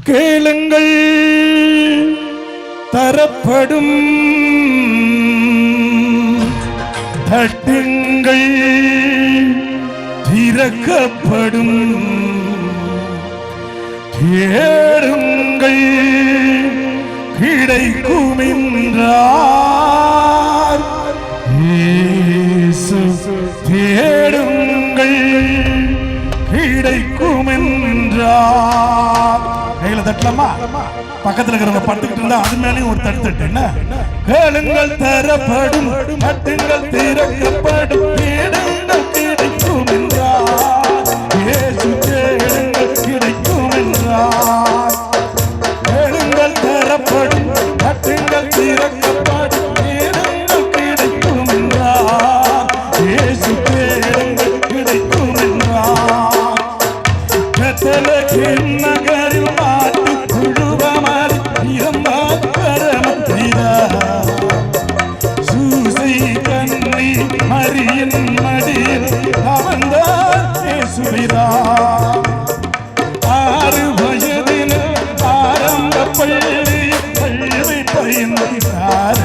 கேளுங்கள் தரப்படும், தட்டுங்கள் திறக்கப்படும், தேடுங்கள் கிடைக்கும் என்றார் இயேசு. தேடுங்கள் கிடைக்கும் என்றார். கையில தட்டலாமா? பக்கத்துல இருக்கிறவங்க படுத்துக்கிட்டு இருந்தா அது மேலேயும் ஒரு தட்டு தட்டு. என்ன? கேளுங்கள் தரப்படும், தட்டுங்கள் திறக்கப்படும், தேடுங்கள் கிடைக்கும் என்றார் இயேசு. தேடுங்கள் கிடைக்கும் என்றார். கேளுங்கள் தரப்படும், தட்டுங்கள் திறக்கப்படும், தேடுங்கள் கிடைக்கும் என்றார் இயேசு. தேடுங்கள் கிடைக்கும் என்றார். பெத்லகேம் நகரில் மாட்டு குழுவமாய் இருந்தார் பரமன் பிதா. சூசை கன்னி மரியின் மடியில் அமர்ந்தார் இயேசுவிதா. 6 வயதில் ஆரம்ப பள்ளியில் கல்வி பயின்றார்.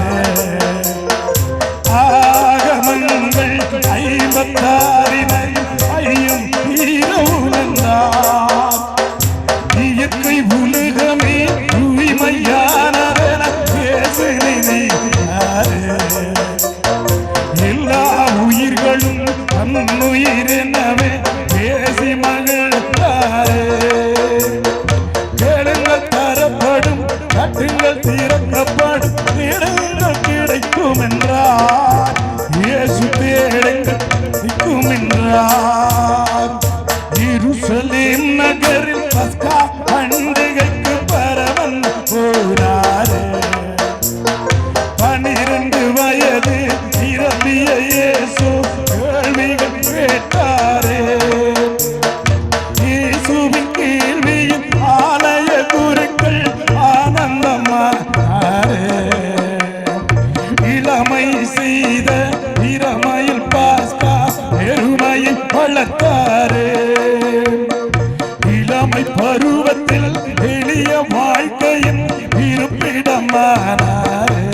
ஆகமங்கள் 56 ஐயும் தீரவுணர்ந்தார். இயற்கை உலகமே தூய்மையானதென இயேசு நினைத்தார். எல்லா உயிர்களும் தன்னுயிரெனவே பேசி மகிழ்ந்தார். கேளுங்கள் தரப்படும், தட்டுங்கள் திறக்கப்படும், தேடுங்கள் கிடைக்கும் என்றார் இயேசு. தேடுங்கள் கிடைக்கும் என்றார். எருசலேம் நகரில் பஸ்கா பண்டிகைக்கு பரவன் போனார். 12 வயது நிரம்பிய இயேசு கேள்விகள் கேட்டாரே. இயேசுவின் கேள்வியின் ஆலய குருக்கள் ஆனந்தமானாரே. இளமை செய்த திறமையில் பாஸ்கா பெருமையை வளர்த்தாரே. இளமை பருவத்தில் எளிய வாழ்க்கையின் இருப்பிடமானாரே.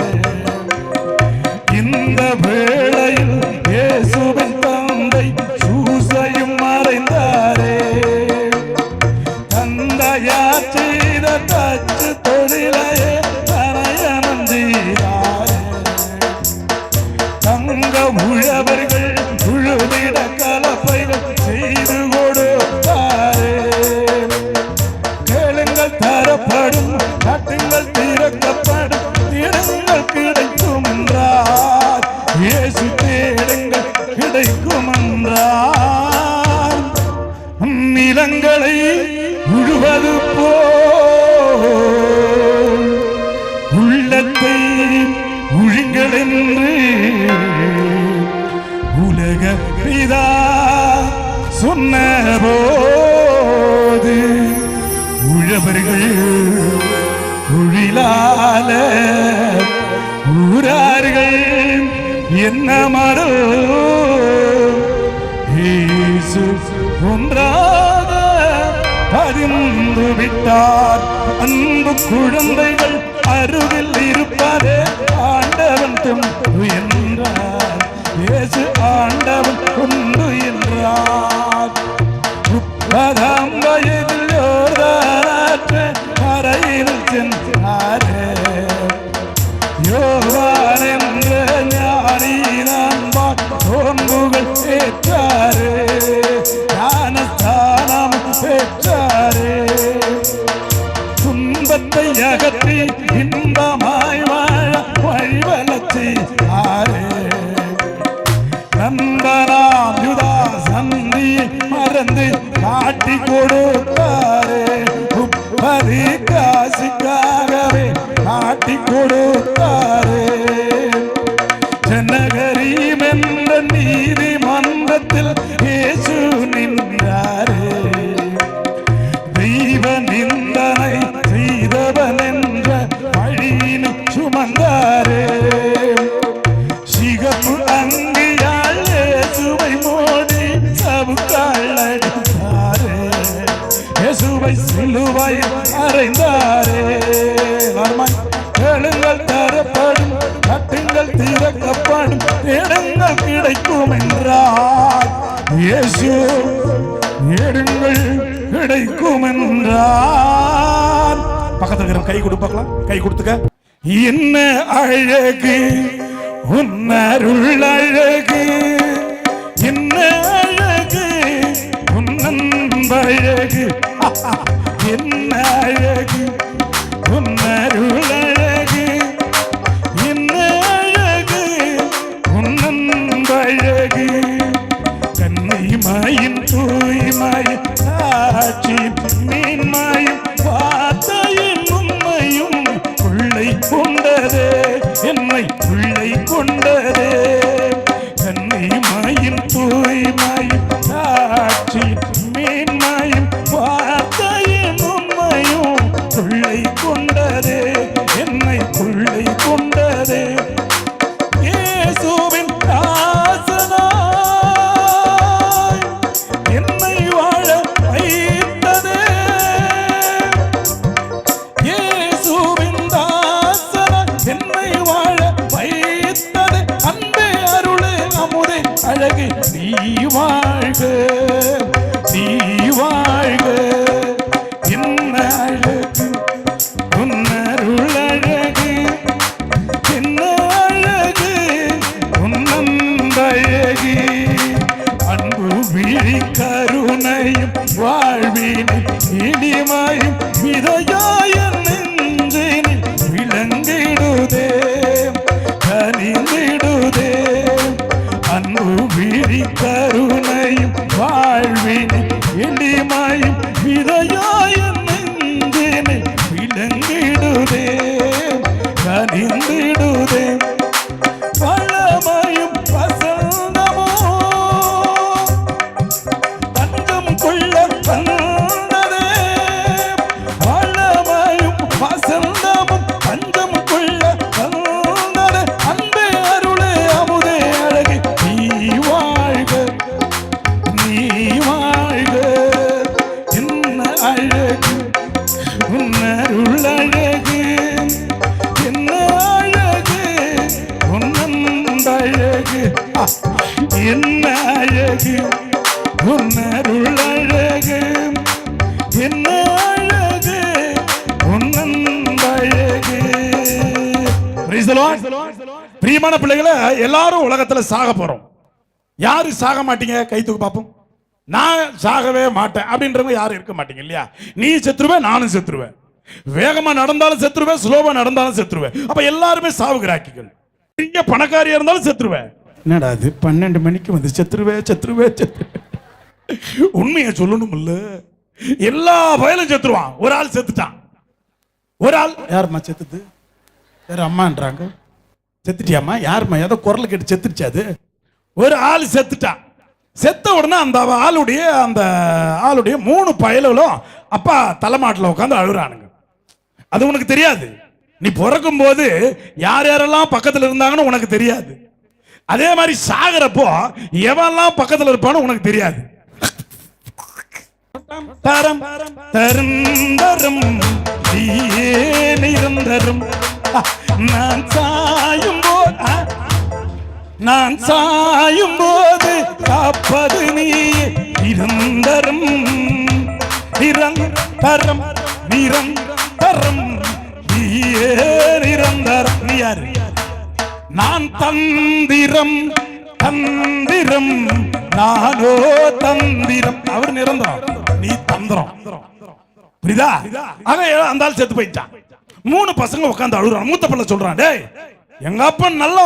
இந்த வேளையில் இயேசுவின் தந்தை சூசையும் மறைந்தாரே. தந்தையார் செய்த தச்சு தொழிலையே தரையணம் செய்தாரே. தங்க உழவர்கள் உழுதிட கலப்பைகள் செய்து கொடுத்தாரே. கேளுங்கள் தரப்படும், தட்டுங்கள் திறக்கப்படும், தேடுங்கள் கிடைக்கும் என்றார் இயேசு. தேடுங்கள் கிடைக்கும் என்றார். நிலங்களை உழுவது போல் உள்ளத்தை உழுங்கள் என்று உலக பிதா சொன்னபோது உழவர்கள் உழிலால ஊரார்கள் என்ன மரோ இயேசு ஒன்றாக பரிந்து விட்டார். அன்பு குழந்தைகள் அருகில் இருப்பதே ஆண்டவன் தொண்டு என்றார் இயேசு. ஆண்டவன் கொண்டு என்றார். 30ஆம் வயதில் யோர்தானாற்ற கரையில் சென்றாரே. யோவான் என்ற ஞானியின் நோன்புகள் ஏற்றாரே. ஞானஸ்தானம் பெற்றாரே. துன்பத்தை அகற்றி இன்பமாய் வாழ வழிவலச் செய்தாரே. நண்பனாம் யுதாஸ் நன்றியை மறந்து காட்டி கொடுத்தாரே. 30 காசுக்காகவே காட்டி கொடுத்தாரே. ஜனகரீம் என்ற நீதிமன்றத்தில் இயேசு நின்றாரே. தெய்வ நிந்தனை செய்தவன் என்ற வழியினை சுமந்தாரே. சிகப்பு அங்கியால் இயேசுவை மோதி சவுக்கால் அடித்தாரே. இயேசுவை சிலுவையில் அறைந்தாரே. அடைந்தாரே. கேளுங்கள் தரப்படும், தட்டுங்கள் திறக்கப்படும், தேடுங்கள் கிடைக்கும் என்றார் இயேசு. தேடுங்கள் கிடைக்கும் என்றார். பக்கத்துல இருக்கிற கை கொடு பார்க்கலாம், கை கொடுத்துக்க. என்ன அழகு உன்னருள் அழகு, என்ன அழகு உன்னன்பழகு, என்ன அழகு உன்னருள் அழகு, என்ன அழகு உன்னன்பழகு. கன்னிமாயின் தூய்மையும் காட்சி மீன்மாயும் வார்த்தையின் உண்மையும் உள்ளை கொண்டதே, என்னை உள்ளை கொண்டதே. கன்னிமாயின் தூய்மையும் காட்சி மீன்மாயும் வார்த்தையின் உண்மையும் உள்ளை கொண்டதே, என்னை உள்ளை கொண்டதே. இயேசுவின் தாசனாய் என்னை வாழ வைத்ததே, இயேசுவின் தாசனாய் என்னை வாழ வைத்ததே. அன்பே அருளே அமுதே அழகு நீ வாழ்க, நீ வாழ்க. என்ன அழகு உன்னருள் அழகு, என்ன அழகு உன்னன்பழகு. அன்பு விழி கருணையும் வாழ்வினில் இனிமையும் விதையாய நெஞ்சினில் விளங்கிடுதே, கனிந்திடுதே. அன்பு விழி கருணையும் வாழ்வினில் இனிமையும் விதையாய நெஞ்சினில் விளங்கிடுதே, கனிந்திடுதே. பழமையும் வசந்தமோ தஞ்சம் கொள்ள வந்ததே, பழமையும் வசந்தமும் தஞ்சம் கொள்ள வந்ததே. அன்பே அருளே அமுதே அழகு நீ வாழ்க, நீ வாழ்க. என்ன அழகு உன்னருள் அழகு, என்ன அழகு உன்னன்பழகு, என்ன அழகு உன்னருள் அழகு, என்ன அழகு உன்னன்பழகு. Praise the Lord. பிரியமான பிள்ளைகளை, எல்லாரும் உலகத்துல சாக போறோம். யாரு சாக மாட்டீங்க? கை தூக்கு பாப்போம். நான் சாகவே மாட்டேன் அப்படின்றவங்க யாரும் இருக்க மாட்டீங்க இல்லையா? நீ செத்துருவேன், நானும் செத்துருவேன். வேகமா நடந்தாலும் செத்துருவேன், ஸ்லோவா நடந்தாலும் செத்துருவேன். அப்ப எல்லாருமே சாவுகிராக்கிகள். நீங்க பணக்காரியா இருந்தாலும் செத்துருவேன். என்னடா அது 12 மணிக்கு வந்து செத்துருவே செத்துருவே செத்துருவே. உண்மையை சொல்லணும் இல்ல, எல்லா பயலும் செத்துருவான். ஒரு ஆள் செத்துட்டான். ஒரு ஆள் யாருமா செத்துது? வேற அம்மான்றாங்க. செத்துட்டியாமா? யாருமா? ஏதோ குரல் கேட்டு செத்துருச்சு. அது ஒரு ஆள் செத்துட்டான். செத்த உடனே அந்த ஆளுடைய 3 பயலும் அப்பா தலைமாட்டில் உட்காந்து அழுறானுங்க. அது உனக்கு தெரியாது. நீ பிறக்கும் போது யார் யாரெல்லாம் பக்கத்தில் இருந்தாங்கன்னு உனக்கு தெரியாது. அதே மாதிரி சாகிறப்போ எவெல்லாம் பக்கத்தில் இருப்பான்னு உனக்கு தெரியாது. தரம் தரும் நிரந்தரம். நான் சாயும் போது காப்பது நீ நிரந்தரம், நிரந்தரம், நிரந்தரம், நீயே நிரந்தரம். நீ யாரு? நான் தந்திரம், தந்திரம், நானோ தந்திரம். அவர் நிரந்தரம், நீ தந்திரம். புரியுதா? அந்த ஆள் செத்து போயிட்டான். 3 பசங்க உட்காந்து அழுறான். மூத்த பிள்ளை சொல்றான், டேய் எங்க அப்பன் நல்லா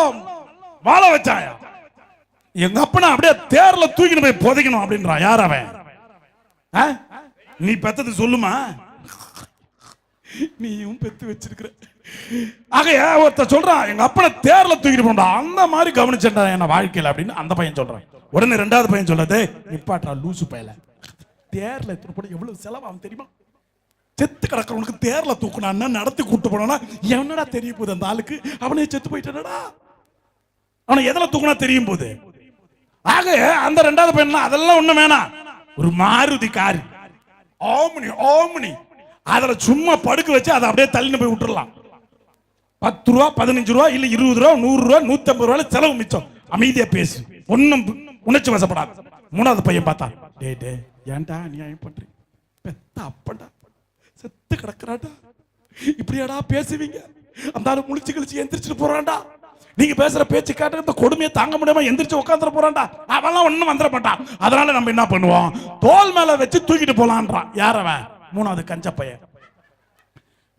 வாழ வச்சாயா, எங்க அப்பனை அப்படியே தேர்ல தூக்கிட்டு போய் புதைக்கணும் அப்படின்றான். யார் அவன்? நீ பெத்தது சொல்லுமா? நீயும் பெத்து வச்சிருக்கிற. ஆகைய ஒருத்த சொல்றான், எங்க அப்பனை தேர்ல தூக்கிட்டு போண்டா, அந்த மாதிரி கவனிச்சா என்ன வாழ்க்கையில அப்படின்னு அந்த பையன் சொல்றான். உடனே 2வது பையன் சொல்றது, நிப்பாட்டா லூசு பையல, தேர்ல எடுத்துட்டு போட எவ்வளவு செலவாகும் தெரியுமா? செத்து கிடக்கிறவனுக்கு தேர்ல தூக்குனா நடத்தி கூட்டு போனா என்னடா தெரிய போகுது அந்த ஆளுக்கு? அவனே செத்து போயிட்டானடா. அவனை எதுல தூக்குனா தெரியும் போது. ஆக அந்த 2வது பையன் அதெல்லாம் ஒண்ணு வேணாம், ஒரு மாருதி காரி, ஓம்னி ஓம்னி அதுல சும்மா படுக்க வச்சு அதை அப்படியே தள்ளின்னு போய் விட்டுறலாம். 10 ரூபா 15 ரூபா இல்ல 20 ரூபா 100 ரூபா 150 ரூபாய் செலவு மிச்சம். அமைதியா பேசு, ஒன்னும் உணர்ச்சி வசப்படாது. 3வது பையன் பார்த்தா, டே டே ஏன்டா அநியாயம் பண்றீங்க, பெத்த அப்படா செத்து கிடக்குறாடா, இப்படியாடா பேசுவீங்க, அந்த ஆளு முழிச்சு கழிச்சு எந்திரிச்சிட்டு போறான்டா, நீங்க பேசுற பேச்சு கேட்ட இந்த கொடுமையை தாங்க முடியாம எந்திரிச்சு உட்காந்துட போறான்டா, அவெல்லாம் ஒண்ணும் வந்துட மாட்டான். அதனால நம்ம என்ன பண்ணுவோம், தோல் மேல வச்சு தூக்கிட்டு போலான்றான். யாரவன்? 3வது கஞ்ச பையன்.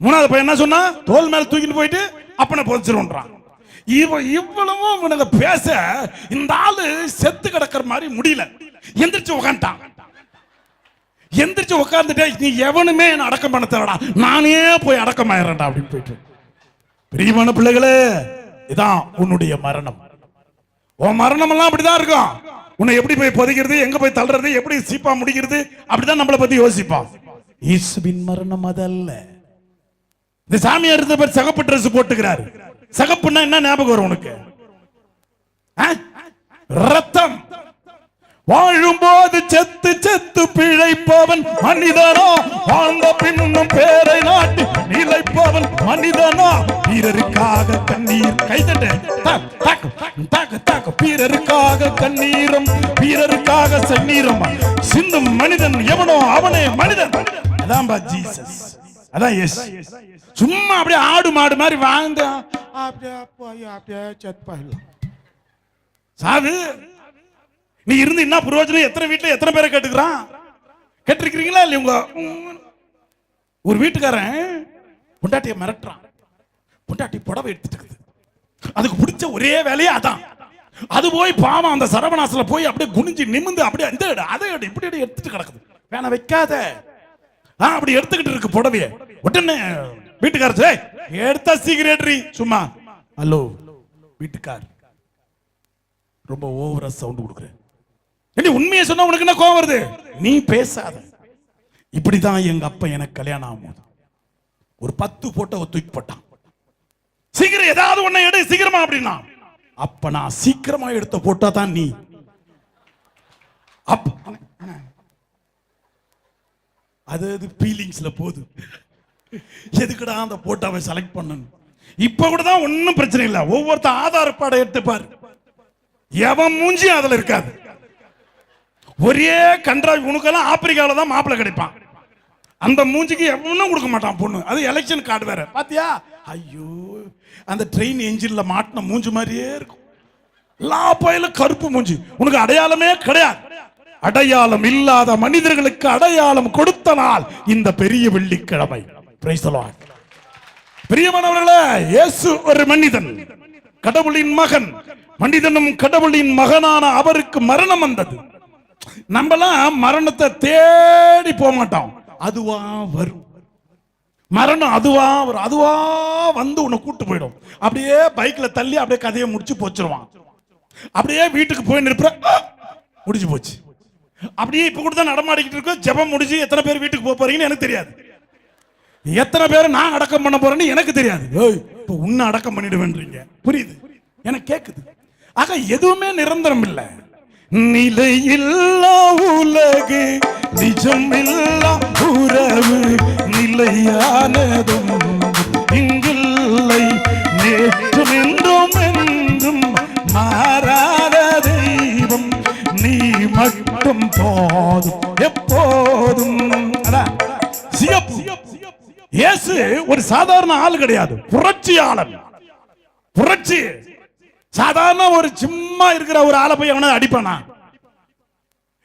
3வது பையன் என்ன சொன்னா, தோல் மேல தூக்கிட்டு போயிட்டு அப்பனை புதைச்சிருன்றான். இவ்வளவும் இவனுக்கு பேச இந்த ஆளு செத்து கிடக்கிற மாதிரி முடியல, எந்திரிச்சு உட்காந்துட்டான். எந்திரிச்சு உட்கார்ந்துட்டே, நீ எவனுமே என்ன அடக்கம் பண்ண தேவைடா, நானே போய் அடக்கம் ஆயிரேன்டா அப்படின்னு போயிட்டு. பிரியமான பிள்ளைகளே, இதான் உன்னுடைய மரணம். உன் மரணம் எல்லாம் அப்படிதான் இருக்கும். உன்னை எப்படி போய் புதைக்கிறது, எங்க போய் தள்ளுறது, எப்படி சீப்பா முடிக்கிறது, அப்படிதான் நம்மளை பத்தி யோசிப்பான். இயேசுவின் மரணம் அதல்ல. இந்த சாமியார் இருந்த பேர் சகப்பு ட்ரெஸ் போட்டுக்கிறாரு. சகப்புன்னா என்ன ஞாபகம் வரும் உனக்கு? ரத்தம். வாழும்போது செத்து செத்து பிழைப்பவன் மனிதனோ, வாழ்ந்த பின்னும் பேரை நாட்டி நிலைப்பவன் மனிதனோ. வீரருக்காக கண்ணீர் கைதட்ட வீரருக்காக கண்ணீரும் வீரருக்காக செந்நீரும் சிந்தும் மனிதன் எவனோ அவனே மனிதன். அதான் ஜீசஸ், அதான் எஸ். சும்மா அப்படியே ஆடு மாடு மாதிரி வாழ்ந்த சாவு. நீ இருந்து என்ன பிரயோஜனம்? எத்தனை வீட்டுல எத்தனை பேரை கேட்டுக்கிறான்? கேட்டிருக்கிறீங்களா இல்லையா? உங்க ஒரு வீட்டுக்காரன் பொண்டாட்டிய மிரட்டுறான். பொண்டாட்டி புடவை எடுத்துட்டு, அதுக்கு பிடிச்ச ஒரே வேலையே அதான். அது போய் பாவம் அந்த சரவணாசுல போய் அப்படியே குனிஞ்சு நிமிந்து அப்படியே இந்த அதை இப்படி எடுத்துட்டு கிடக்குது. வேணா வைக்காத, அப்படி எடுத்துக்கிட்டு இருக்கு புடவைய. உடனே வீட்டுக்காரர், எடுத்தா சிகரெட்ரி சும்மா. ஹலோ வீட்டுக்கார், ரொம்ப ஓவரா சவுண்ட் கொடுக்குற. உண்மையை சொன்னா உனக்கு என்ன கோவம் வருது? நீ பேசாத. இப்படிதான் எங்க அப்பா எனக்கு கல்யாணம் ஆகும் ஒரு 10 போட்டோ தூக்கி போட்டான். சீக்கிரம் ஏதாவது ஒண்ணு எடு சீக்கிரமா அப்படின்னா. அப்ப நான் சீக்கிரமா எடுத்த போட்டா தான் நீ. அது ஃபீலிங்ஸ்ல போகுது. எதுக்குடா அந்த போட்டோவை செலக்ட் பண்ணணும்? இப்ப கூட தான் ஒன்னும் பிரச்சனை இல்லை. ஒவ்வொருத்த ஆதார் கார்டை எடுத்து பாரு, எவன் மூஞ்சி அதுல இருக்காது. ஒரே கன்றாவி. உனக்கெல்லாம் ஆப்பிரிக்காவில தான் மாப்பிள்ளை கிடைப்பான். அந்த மூஞ்சிக்கு எவனும் கொடுக்க மாட்டான் பொண்ணு. அது எலெக்ஷன் கார்டு வேற. பாத்தியா? ஐயோ, அந்த ட்ரெயின் என்ஜின்ல மாட்டின மூஞ்சி மாதிரியே இருக்கும். எல்லா பயிலும் கருப்பு மூஞ்சி. உனக்கு அடையாளமே கிடையாது. அடையாளம் இல்லாத மனிதர்களுக்கு அடையாளம் கொடுத்த நாள் இந்த பெரிய வெள்ளிக்கிழமை. Price the Lord. பிரியமானவர்களே, இயேசு ஒரு மனிதன், கடவுளின் மகன். மனிதனும் கடவுளின் மகனான அவருக்கு மரணம் வந்தது. நம்மலாம் மரணத்தை தேடி போக மாட்டோம், அதுவா வரும். மரணம் அதுவா வரும், அதுவா வந்து உன்னை கூட்டு போயிடும். அப்படியே பைக்ல தள்ளி அப்படியே கதையை முடிச்சு போச்சிருவான். அப்படியே வீட்டுக்கு போய் நிற்ப, முடிஞ்சு போச்சு. அப்படியே இப்ப கூட தான் நடமாடிக்கிட்டு இருக்கோம். ஜெபம் முடிஞ்சு எத்தனை பேர் வீட்டுக்கு போறீங்கன்னு எனக்கு தெரியாது. எத்தனை பேர் நான் அடக்கம் பண்ண போறேன்னு எனக்கு தெரியாது. இப்ப உன்னை அடக்கம் பண்ணிடுவேன்றீங்க. புரியுது? எனக்கு கேக்குது. ஆக எதுவுமே நிரந்தரம் இல்லை. நிலையில்லா உலகு, நிஜமில்லா உறவு, நிலையானதும் இங்குள்ளை, நேற்றும் என்றும் என்றும் மாறாத தெய்வம் நீ மட்டும் போதும் எப்போதும். இயேசு ஒரு சாதாரண ஆள் கிடையாது, புரட்சியாளன். புரட்சி. சாதாரண ஒரு சும்மா இருக்கிற ஒரு ஆளை போய் அவனை அடிப்பானா?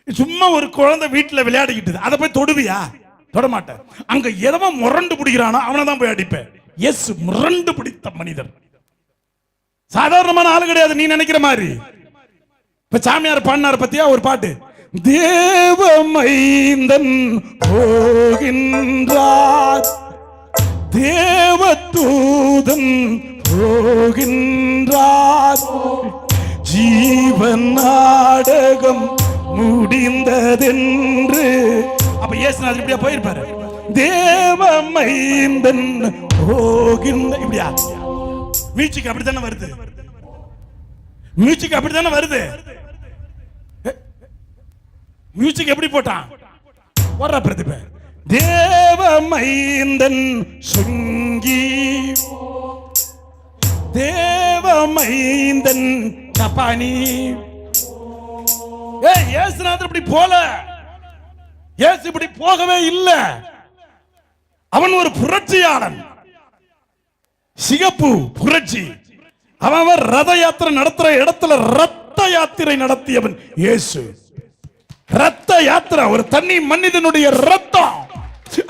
சும்மா ஒரு குழந்தை வீட்டுல விளையாடிக்கிட்டு அதை போய் தொடுவியா? தொட மாட்டேன். அங்க எதவன் முரண்டு பிடிக்கிறானோ அவனை தான் போய் அடிப்பேன். இயேசு முரண்டு பிடித்த மனிதர், சாதாரணமான ஆளு கிடையாது நீ நினைக்கிற மாதிரி. இப்ப சாமியார் பாடினார் பத்தியா ஒரு பாட்டு, தேவமைந்தன் போகின்றார், தேவதூதன் போகின்றார், ஜீவன் நாடகம் முடிந்ததென்று. அப்ப இயேசுநாதர் இப்படியா போயிருப்பாரு. தேவமைந்தன் போகின்ற, இப்படியா மியூசிக் அப்படித்தானே வருது. மியூசிக் அப்படித்தானே வருது. மியூசிக் எப்படி போட்டான்? வர்ற பிரதிபை தேவமைந்தன் சுங்கி தேவமைந்தன் ஜப்பானி. இயேசுநாதர் இப்படி போல, இயேசு இப்படி போகவே இல்லை. அவன் ஒரு புரட்சியாளன், சிகப்பு புரட்சி. அவன் ரத யாத்திரை நடத்துற இடத்துல ரத்த யாத்திரை நடத்தியவன் இயேசு. ரத்த யாத்திரை, ஒரு தனி மனிதனுடைய ரத்தம்,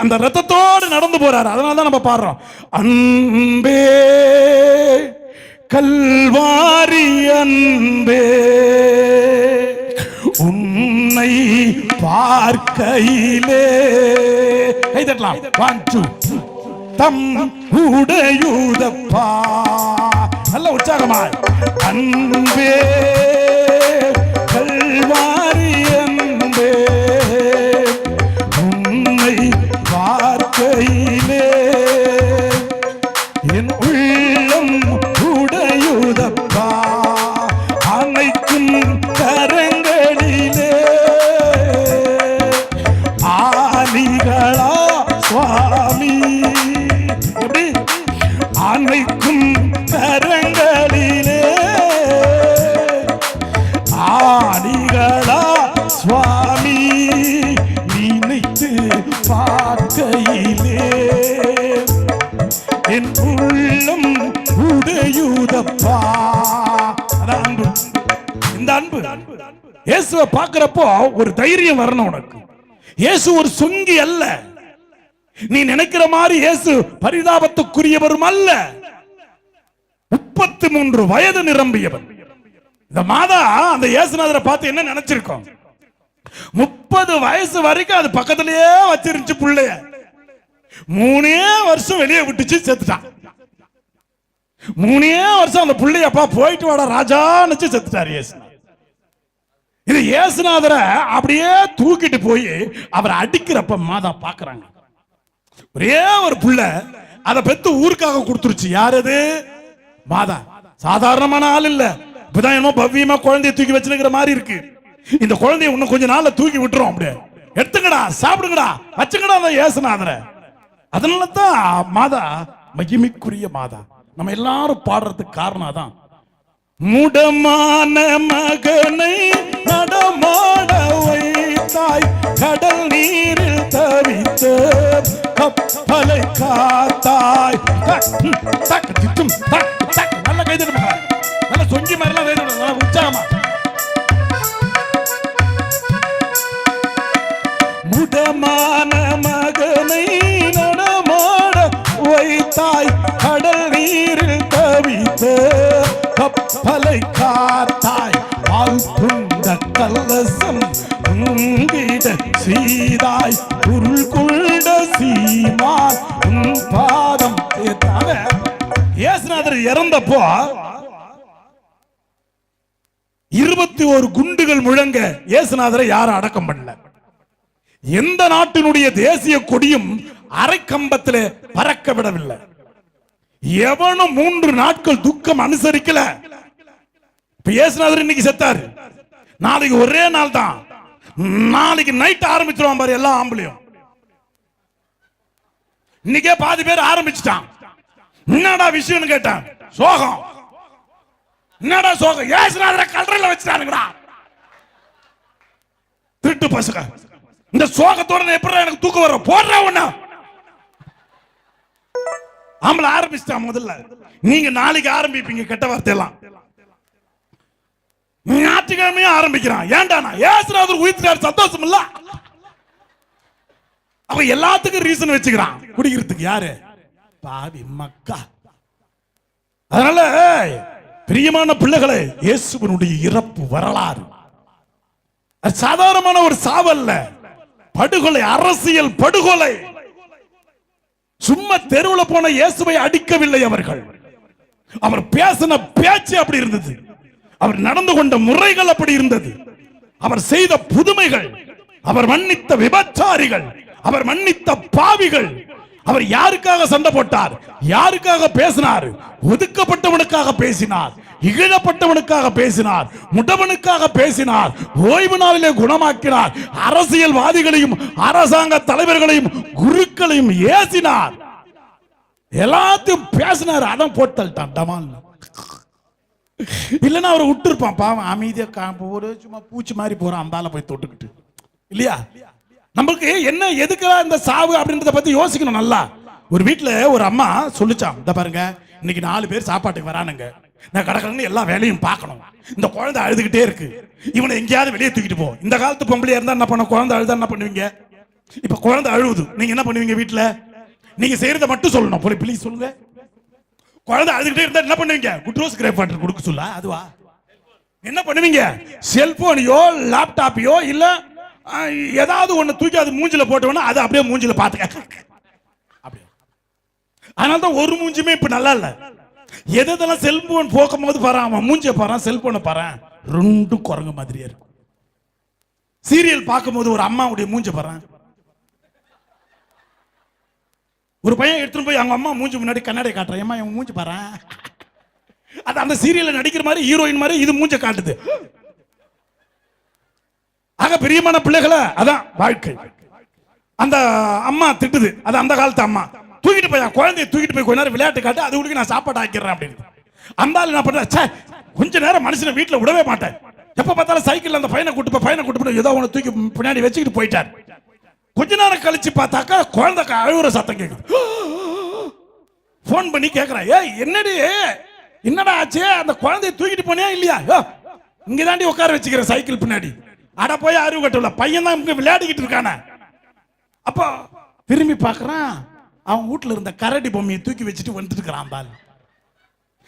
அந்த ரத்தத்தோடு நடந்து போறாரு. அதனாலதான் நம்ம பாடுறோம், அன்பே கல்வாரி அன்பே உன்னை பார்க்கையிலே தம் உடையுதப்பா. நல்ல உற்சாகமா, அன்பே கல்வாரி அன்பே உன்னை பார்க்கையிலே என் உள்ளம் உடையுதப்பா. அனைக்கும் கரங்களிலே ஆலிகளா சுவாமி. எப்படி? அனைக்கும் கரங்களிலே ஆலிகளா சுவாமி. நினைத்து பார்க்கையிலே என் உள்ளம் உடையுதப்பா. அன்பு, இந்த அன்பு இயேசுவை பார்க்கிறப்போ ஒரு தைரியம் வரணும் உனக்கு. இயேசு ஒரு சொங்கி அல்ல. நீ நினைக்கிற மாதிரி இயேசு பரிதாபத்துக்குரியவரும் அல்ல. 33 வயது நிரம்பியவர். இந்த மாதா அந்த இயேசுநாதரை பார்த்து என்ன நினைச்சிருக்கோம்? 30 வயசு வரைக்கும் அது பக்கத்திலேயே வச்சிருந்துச்சு புள்ளைய. 3 வருஷம் வெளியே விட்டுச்சு, செத்துட்டான். 3 வருஷம் அந்த புள்ளைய அப்பா போயிட்டு வாடா ராஜான்னு செத்துட்டார் இயேசு. இது இயேசுநாதரை அப்படியே தூக்கிட்டு போய் அவரை அடிக்கிறப்ப மாதா பாக்குறாங்க. ஒரே ஒரு புள்ள அதை பெத்து ஊருக்காக கொடுத்துருச்சு. யார் அது? மாதா. சாதாரணமான ஆள் இல்ல. இப்பதான் என்னமோ பவ்யமா குழந்தைய தூக்கி வச்சிருக்கிற மாதிரி இருக்கு. இந்த குழந்தைய இன்னும் கொஞ்ச நாள்ல தூக்கி விட்டுரும். அப்படியே எடுத்துங்கடா, சாப்பிடுங்கடா, வச்சுங்கடா அந்த இயேசுநாதரை. அதனால தான் மாதா மகிமைக்குரிய மாதா. நம்ம எல்லாரும் பாடுறதுக்கு காரணம் தான். முடமான மகனை நடமாட வைத்தாய், கடல் நீரில் தவித்த கப்பலை காத்தாய். நல்ல கைது, நல்ல சொங்கி மாதிரிலாம் கைது, நல்ல உற்சாகமா. முடமான மகனை நடமாட வைத்தாய், கடல் நீரில் தவித்த கப்பலை காத்தாய். வாழ்ந்த கலசம் உங்கிட சீதாய், உருள் கொண்ட சீமான் உன் பாதம். இயேசுநாதர் இறந்தப்போ 21 குண்டுகள் முழங்க இயேசுநாதரை யாரும் அடக்கம் பண்ணல. எந்த நாட்டினுடைய தேசிய கொடியும் அரை கம்பத்திலே பறக்க விடவில்லை. எவனும் 3 நாட்கள் துக்கம் அனுசரிக்கல. இயேசுநாதர் இன்னைக்கு செத்தாரு, நாளைக்கு ஒரே நாள் தான். நாளைக்கு நைட் ஆரம்பிச்சிருவான் பாரு எல்லா ஆம்பளையும். இன்னைக்கே பாதி பேர் ஆரம்பிச்சுட்டான். என்னடா விஷயம்னு கேட்டான். சோகம். என்னடா சோகம்? இயேசுநாதரை கல்லறையில வச்சுட்டானுங்கடா திருட்டு பசங்க. இந்த சோகத்தோட எப்படி எனக்கு தூக்கம் வரும்? போடுற ஒண்ணா ஆம்பளை ஆரம்பிச்சிட்டான். முதல்ல நீங்க நாளைக்கு ஆரம்பிப்பீங்க கெட்ட வார்த்தையெல்லாம். ஞாயிற்றுக்கிழமையா ஆரம்பிக்கிறான். ஏன்டானா இயேசுநாதர் உயிர்த்தார், சந்தோஷம் இல்ல. அப்ப எல்லாத்துக்கும் ரீசன் வச்சுக்கிறான் குடிக்கிறதுக்கு. யாரு? பாவி மக்கா. அதனால பிரியமான பிள்ளைகளை, இயேசுவினுடைய இறப்பு வரலாறு சாதாரணமான ஒரு சாவல்ல, படுகொலை, அரசியல் படுகொலை. சும்மா தெருவில் போன இயேசுவை அடிக்கவில்லை அவர்கள். அவர் பேசின பேச்சு அப்படி இருந்தது, அவர் நடந்து கொண்ட முறைகள் அப்படி இருந்தது, அவர் செய்த புதுமைகள், அவர் மன்னித்த விபச்சாரிகள், அவர் மன்னித்த பாவிகள். அவர் யாருக்காக சண்டை போட்டார்? யாருக்காக பேசினார்? ஒதுக்கப்பட்டவனுக்காக பேசினார். இகழப்பட்டவனுக்காக பேசினார், முடவனுக்காக பேசினார், ஓய்வு நாளிலே குணமாக்கினார், அரசியல்வாதிகளையும் அரசாங்க தலைவர்களையும் குருக்களையும் ஏசினார், எல்லாத்தையும் பேசினார். அதான் போட்டல்ட்டான் டமால். இல்லைன்னா அவரை விட்டுருப்பான், பாவம் அமைதியா ஒரு சும்மா பூச்சி மாதிரி போறான், அந்த ஆளை போய் தொட்டுக்கிட்டு. இல்லையா? நம்மளுக்கு என்ன எதுக்கெல்லாம் இந்த சாவு அப்படின்றத பத்தி யோசிக்கணும் நல்லா. ஒரு வீட்டுல ஒரு அம்மா சொல்லிச்சான், இந்த பாருங்க இன்னைக்கு 4 பேர் சாப்பாட்டுக்கு வரானுங்க, நான் கடற்கடன்னு எல்லா வேலையும் பார்க்கணும், இந்த குழந்தை அழுதுகிட்டே இருக்கு, இவனை எங்கேயாவது வெளியே தூக்கிட்டு போ. இந்த காலத்து பொம்பளையா இருந்தா என்ன பண்ண, குழந்தை அழுதா என்ன பண்ணுவீங்க? இப்ப குழந்தை அழுவுது, நீங்க என்ன பண்ணுவீங்க? வீட்டுல நீங்க செய்யறத மட்டும் சொல்லணும், போய் ப்ளீஸ் சொல்லுங்க. குழந்தை அழுதுகிட்டே இருந்தா என்ன பண்ணுவீங்க? குட்ரோஸ் கிரேப் வாட்டர் கொடுக்க சொல்ல, அதுவா? என்ன பண்ணுவீங்க? செல்போனையோ லேப்டாப்பையோ இல்ல ஏதாவது ஒண்ணு தூக்கி அது மூஞ்சில போட்டோம்னா அது அப்படியே மூஞ்சில பாத்துக்க. அதனால்தான் ஒரு மூஞ்சுமே இப்ப நல்லா இல்ல. எதெல்லாம் செல்போன் போக்கும் போது பாரு, அவன் மூஞ்சிய பாரு, செல்போனை பாரு, ரெண்டும் குரங்கு மாதிரியே இருக்கும். சீரியல் பார்க்கும் போது ஒரு அம்மாவுடைய மூஞ்ச பாரு, ஒரு பையன் எடுத்துட்டு போய் அவங்க அம்மா மூஞ்சி முன்னாடி கண்ணாடி காட்டுறான், அம்மா இவன் மூஞ்சி பாரு, அது அந்த சீரியல்ல நடிக்கிற மாதிரி ஹீரோயின் மாதிரி இது மூஞ்ச காட்டுது. ஆக பிரியமான பிள்ளைகளை, அதான் வாழ்க்கை. அந்த அம்மா திட்டுது, அது அந்த காலத்து அம்மா. தூக்கிட்டு போய் குழந்தைய தூக்கிட்டு போய் கொஞ்ச நேரம் விளையாட்டு காட்டு, அது உங்களுக்கு நான் சாப்பாடு ஆக்கிறேன் அப்படின்னு. அந்த ஆள் என்ன பண்ற, கொஞ்ச நேரம் மனுஷனை வீட்டுல விடவே மாட்டேன், எப்ப பார்த்தாலும் சைக்கிள் அந்த பையனை கூட்டு போய் ஏதோ ஒன்று தூக்கி பின்னாடி வச்சுக்கிட்டு போயிட்டார். கொஞ்ச நேரம் கழிச்சு பார்த்தாக்கா குழந்தை அழுகுற சத்தம் கேக்குது. போன் பண்ணி கேக்குறேன், என்னடி என்னடா ஆச்சு, அந்த குழந்தைய தூக்கிட்டு போனியா இல்லையா? இங்க தாண்டி உட்கார வச்சுக்கிறேன் சைக்கிள் பின்னாடி. அட போய் அறிவு கட்டல, பையன் தான் இங்க விளையாடிக்கிட்டு இருக்கானே. அப்போ திரும்பி பார்க்கறான், அவன் வீட்டுல இருந்த கரடி பொம்மையை தூக்கி வச்சுட்டு வந்துட்டு இருக்கிறான் பால்.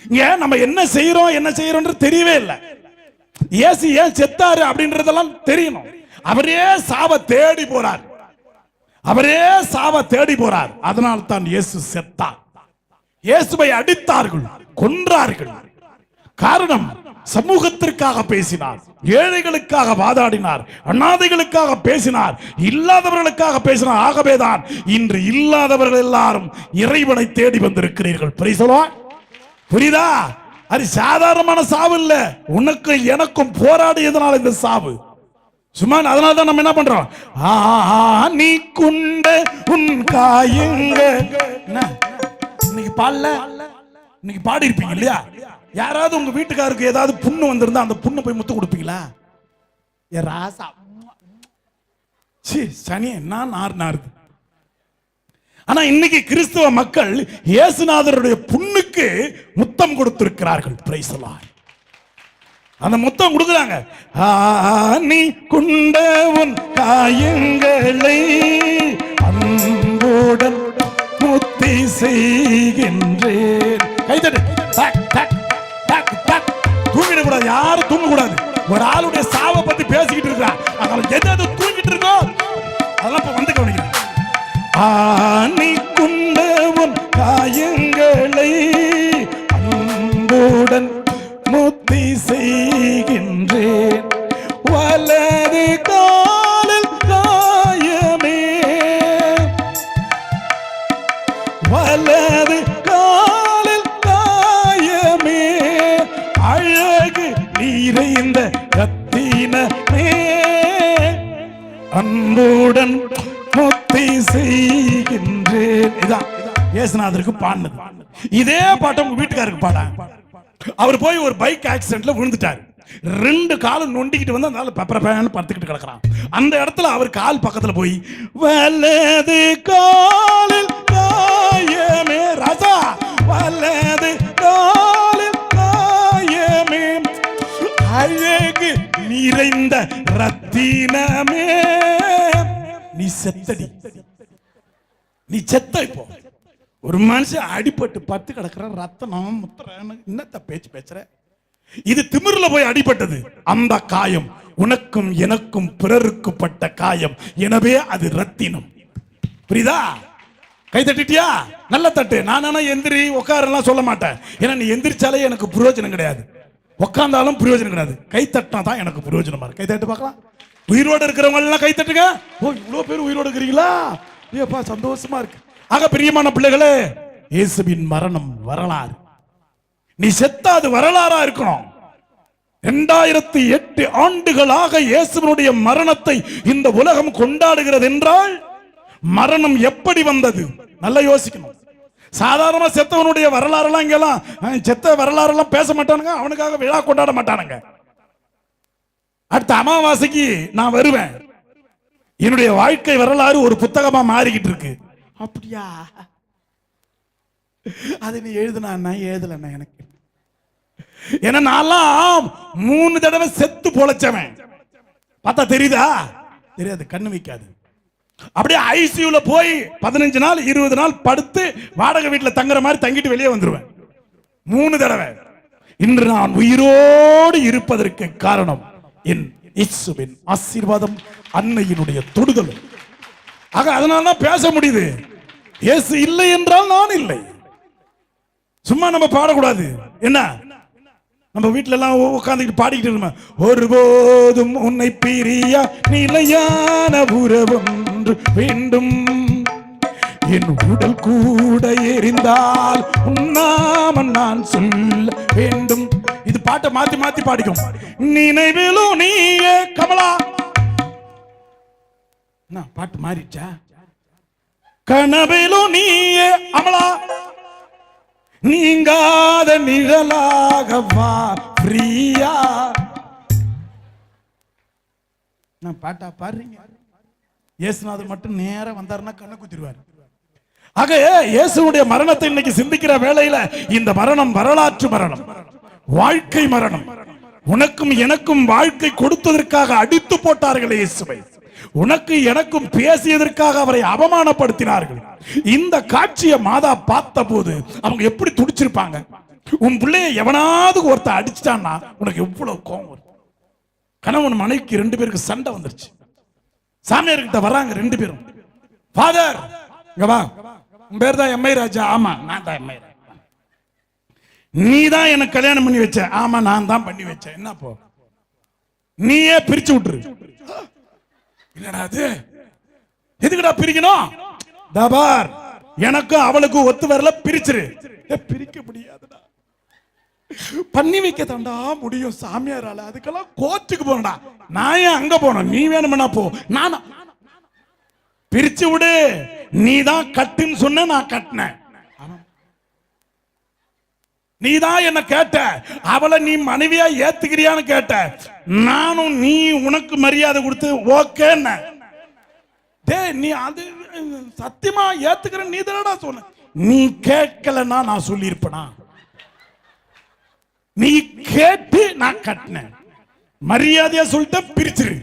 இங்க நம்ம என்ன செய்யறோம் தெரியவே இல்லை. இயேசு ஏன் செத்தாரு அப்படின்றதெல்லாம் தெரியணும். அவரே சாவ தேடி போறார், அவரே சாவ தேடி போறார். அதனால் தான் இயேசு செத்தார். இயேசுவை அடித்தார்கள், கொன்றார்கள். காரணம், சமூகத்திற்காக பேசினார், ஏழைகளுக்காக வாதாடினார், அநாதைகளுக்காக பேசினார், இல்லாதவர்களுக்காக பேசினார். ஆகவேதான் இன்று இல்லாதவர்கள் எல்லாரும் இறைவனை தேடி வந்திருக்கிறீர்கள். புரியுதா? அது சாதாரணமான சாவு இல்ல, உனக்கு எனக்கும் போராடியதனால் இந்த சாவு. சும்மா அதனால தான் நம்ம என்ன பண்றோம், நீ குண்ட உன் காயங்க. இன்னைக்கு பாடல, இன்னைக்கு பாடி இருப்பீங்க இல்லையா? யாராவது உங்க வீட்டுக்காருக்கு ஏதாவது புண்ணு வந்திருந்தா அந்த புண்ணை போய் முத்து கொடுப்பீங்களா? ராசா சனி என்ன நாருது. ஆனா இன்னைக்கு கிறிஸ்தவ மக்கள் இயேசுநாதருடைய புண்ணுக்கு முத்தம் கொடுத்திருக்கிறார்கள். Price the Lord. அந்த முத்தம் கொடுக்குறாங்க. நீ குண்டவன் காயங்களை அன்புடன் முத்தி செய்கின்றேன். கைதட்டு. தூங்கிடக்கூடாது, யாரும் தூங்கக்கூடாது. ஒரு ஆளுடைய சாவை பத்தி பேசிக்கிட்டு இருக்கிறான், எதாவது தூங்கிட்டு இருக்கோம் அதெல்லாம் இப்ப வந்து கவனிக்கிறேன். நீ குண்டவன் காயங்களை அன்புடன் முத்தி செய்கின்றேன். வலது காலில் காயமே, வலது காலில் காயமே, அழகு நிறைந்த ரத்தினமே, அன்புடன் முத்தி செய்கின்றேன். இதான் இயேசுநாதருக்கு பாடினது. இதே பாட்டை உங்க வீட்டுக்காருக்கு பாட. அவர் போய் ஒரு பைக் ஆக்சிடென்ட்ல விழுந்துட்டார். 2 காலும் நொண்டிக்கிட்டு வந்து அந்த பப்பரப்பேன்னு படுத்துக்கிட்டு கிடக்குறான். அந்த இடத்துல அவர் கால் பக்கத்துல போய் வலது காலில் காயமே ராஜா, வலது காலில் காயமே, அழகு நிறைந்த ரத்தினமே, நீ செத்தடி, நீ செத்த. இப்போ ஒரு மனுஷன் அடிபட்டு பத்து கிடக்குற, ரத்தனம் முத்திரன்னு என்னத்த பேச்சு பேசுற? இது திமிர்ல போய் அடிபட்டது. அந்த காயம் உனக்கும் எனக்கும் பிறருக்கு பட்ட காயம், எனவே அது ரத்தினம். புரியுதா? கை தட்டிட்டியா? நல்ல தட்டு. நான் எந்திரி உட்காரெல்லாம் சொல்ல மாட்டேன். ஏன்னா நீ எந்திரிச்சாலே எனக்கு பிரயோஜனம் கிடையாது, உட்கார்ந்தாலும் பிரயோஜனம் கிடையாது. கை தட்டினா தான் எனக்கு பிரயோஜனமா இருக்கு. கை தட்டு பார்க்கலாம். உயிரோடு இருக்கிறவங்க எல்லாம் கை தட்டுங்க. ஓ, இவ்வளவு பேர் உயிரோடு இருக்கிறீங்களா? ஐயப்பா, சந்தோஷமா இருக்கு. ஆக பிரியமான பிள்ளைகளே, இயேசுவின் மரணம் வரலாறு. நீ செத்த அது வரலாறா இருக்கணும். 2008 ஆண்டுகளாக இயேசுவினுடைய மரணத்தை இந்த உலகம் கொண்டாடுகிறது என்றால் மரணம் எப்படி வந்தது? நல்லா யோசிக்கணும். சாதாரண செத்தவனுடைய வரலாறுலாம் இங்கெல்லாம் செத்த வரலாறுலாம் பேச மாட்டானுங்க, அவனுக்காக விழா கொண்டாட மாட்டானுங்க. அடுத்த அமாவாசைக்கு நான் வருவேன், என்னுடைய வாழ்க்கை வரலாறு ஒரு புத்தகமா மாறிக்கிட்டு இருக்கு. அப்படியா? அது நீ எழுதுனா எழுதலண்ணா எனக்கு. ஏன்னா நான்லாம் 3 தடவை செத்து பொழைச்சவன். பார்த்தா தெரியுதா? தெரியாது, கண்ணு வைக்காது. அப்படியே ஐசியூல போய் 15 நாள் 20 நாள் படுத்து வாடகை வீட்டில் தங்குற மாதிரி தங்கிட்டு வெளியே வந்துருவேன் 3 தடவை. இன்று நான் உயிரோடு இருப்பதற்கு காரணம் என் இயேசுவின் ஆசீர்வாதம், அன்னையினுடைய தொடுதல். ஆக அதனால தான் பேச முடியுது. இயேசு இல்லை என்றால் நான் இல்லை. சும்மா நம்ம பாடக்கூடாது. என்ன நம்ம வீட்டுல எல்லாம் உட்கார்ந்துட்டு பாடிக்கிட்டு இருக்கோம், ஒருபோதும் உன்னை பிரியா நிலையான உறவொன்று வேண்டும், என் உடல் கூட எரிந்தால் உன்னாம நான் சொல்ல வேண்டும். இது பாட்டை மாத்தி மாத்தி பாடிக்கும். நினைவிலும் நீயே கமலா. பாட்டு மாறிச்சா? கனவிலும் நீயே அமலா, நீங்காத நிழலாக வா பிரியா. நான் பாட்டா பாடுறீங்க. இயேசுநாதர் மட்டும் நேரா வந்தாருன்னா கண்ணை குத்திடுவார். ஆக இயேசுடைய மரணத்தை இன்னைக்கு சிந்திக்கிற வேளையில இந்த மரணம் வரலாற்று மரணம், வாழ்க்கை மரணம். உனக்கும் எனக்கும் வாழ்க்கை கொடுத்ததற்காக அடித்து போட்டார்கள் இயேசுவை. உனக்கு எனக்கும் பேசியதற்காக அவரை அவமானப்படுத்தினார்கள். இந்த காட்சியை மாதா பார்த்த போது அவங்க எப்படி துடிச்சிருப்பாங்க? உன் பிள்ளைய எவனாவது ஒருத்த அடிச்சிட்டான்னா உனக்கு எவ்வளவு கோபம் வரும்? கணவன் மனைவிக்கு 2 பேருக்கு சண்டை வந்துருச்சு. சாமியார்கிட்ட வராங்க 2 பேரும். ஃபாதர் இங்க வா, உன் பேர் தான் எம்ஐ ராஜா. ஆமா நான் தான் எம்ஐ ராஜா. நீ தான் எனக்கு கல்யாணம் பண்ணி வச்ச. ஆமா நான் தான் பண்ணி வச்சேன். என்ன போ, நீயே பிரிச்சு விட்டுரு. என்னடா அது, எதுக்குடா பிரிக்கணும்? தபார், எனக்கு அவளுக்கு ஒத்து வரல, பிரிச்சிரு. பிரிக்க முடியாதுடா, பண்ணி வைக்க தாண்டா முடியும் சாமியாரால. அதுக்கெல்லாம் கோர்ட்டுக்கு போனடா. நான் ஏன் அங்க போனோம்? நீ வேணும்னா போ. நானா பிரிச்சு விடு. நீ தான் கட்டுன்னு சொன்ன, நான் கட்டினேன். நீ தான் என்ன கேட்ட, அவளை நீ மனைவியா ஏத்துக்கிறியான்னு கேட்ட. நானும் நீ உனக்கு மரியாதை கொடுத்து ஓகே. நீ அது சத்தியமா ஏத்துக்கிற நீ தானடா சொன்ன. நீ கேட்கலன்னா நான் சொல்லி இருப்பனா? நீ கேட்டு நான் கட்டினேன், மரியாதையா சொல்லிட்ட, பிரிச்சிரு.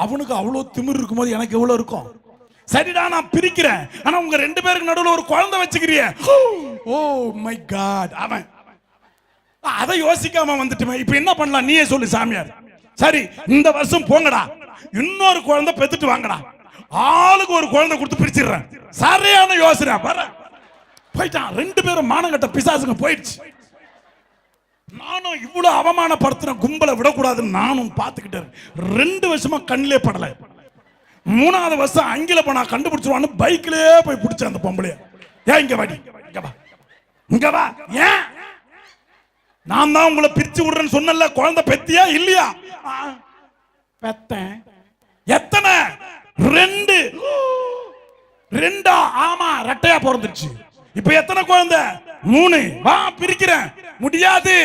அவனுக்கு அவ்வளவு திமிர் இருக்கும்போது எனக்கு எவ்வளவு இருக்கும்? சரிடா நான் பிரிக்கிறேன், ஆனா உங்க 2 பேருக்கு நடுவில் ஒரு குழந்தை வச்சுக்கிறிய. ஓ மை காட், அவன் அதை யோசிக்காம வந்துட்டுமே. இப்ப என்ன பண்ணலாம் நீயே சொல்லு சாமியார். சரி இந்த வருஷம் போங்கடா, இன்னொரு குழந்தை பெத்துட்டு வாங்கடா, ஆளுக்கு ஒரு குழந்தை கொடுத்து பிரிச்சிடுறேன். சரியான யோசனை. வர போயிட்டான். 2 பேரும் மானங்கட்ட பிசாசுங்க போயிடுச்சு. நானும் இவ்வளவு அவமானப்படுத்தின கும்பலை விடக்கூடாதுன்னு நானும் பார்த்துக்கிட்டேன். 2 வருஷமா கண்ணிலே படல. 3வது வருஷம் அங்கில போனா கண்டுபிடிச்சிருவான்னு பைக்லயே போய் பிடிச்ச அந்த பொம்பளைய. ஏன் இங்க வாடி, இங்க வா, இங்க வா. ஏன் நான் தான் உங்களை பிரிச்சு விடுறேன்னு சொன்னல, குழந்தை பெத்தியா இல்லையா? பெத்தேன். எத்தனை? 2. 2? ஆமா, ரெட்டையா பிறந்துச்சு. இப்ப எத்தனை குழந்தை? 3. வா பிரிக்கிறேன். முடியாது.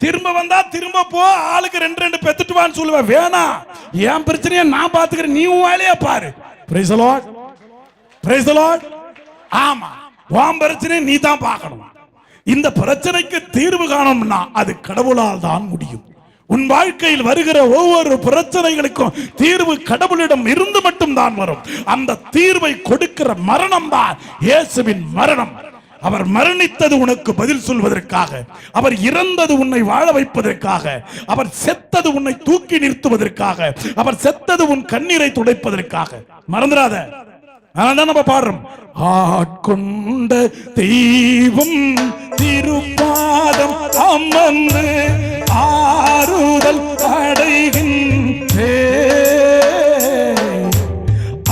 திரும்ப வந்தா திரும்ப போ, ஆளுக்கு 2 பெத்துட்டு வான்னு சொல்லுவேன். வேணா, என் பிரச்சனையை நான் பாத்துக்கிறேன், நீ உன் வேலையா பாரு. Price the Lord, price the Lord. ஆமா, உன் பிரச்சனையை நீ தான் பார்க்கணும். இந்த பிரச்சனைக்கு தீர்வு காணணும்னா அது கடவுளால் தான் முடியும். உன் வாழ்க்கையில் வருகிற ஒவ்வொரு பிரச்சனைகளுக்கும் தீர்வு கடவுளிடம் இருந்து மட்டும் தான் வரும். அந்த தீர்வை கொடுக்கிற மரணம் தான் இயேசுவின் மரணம். அவர் மரணித்தது உனக்கு பதில் சொல்வதற்காக, அவர் இறந்தது உன்னை வாழ வைப்பதற்காக, அவர் செத்தது உன்னை தூக்கி நிறுத்துவதற்காக, அவர் செத்தது உன் கண்ணீரை துடைப்பதற்காக. மறந்துடாத. அதனால நம்ம பாடுறோம், ஆட்கொண்ட தெய்வம் திருப்பாதம் அமர்ந்து ஆறுதல் அடைகின்றே,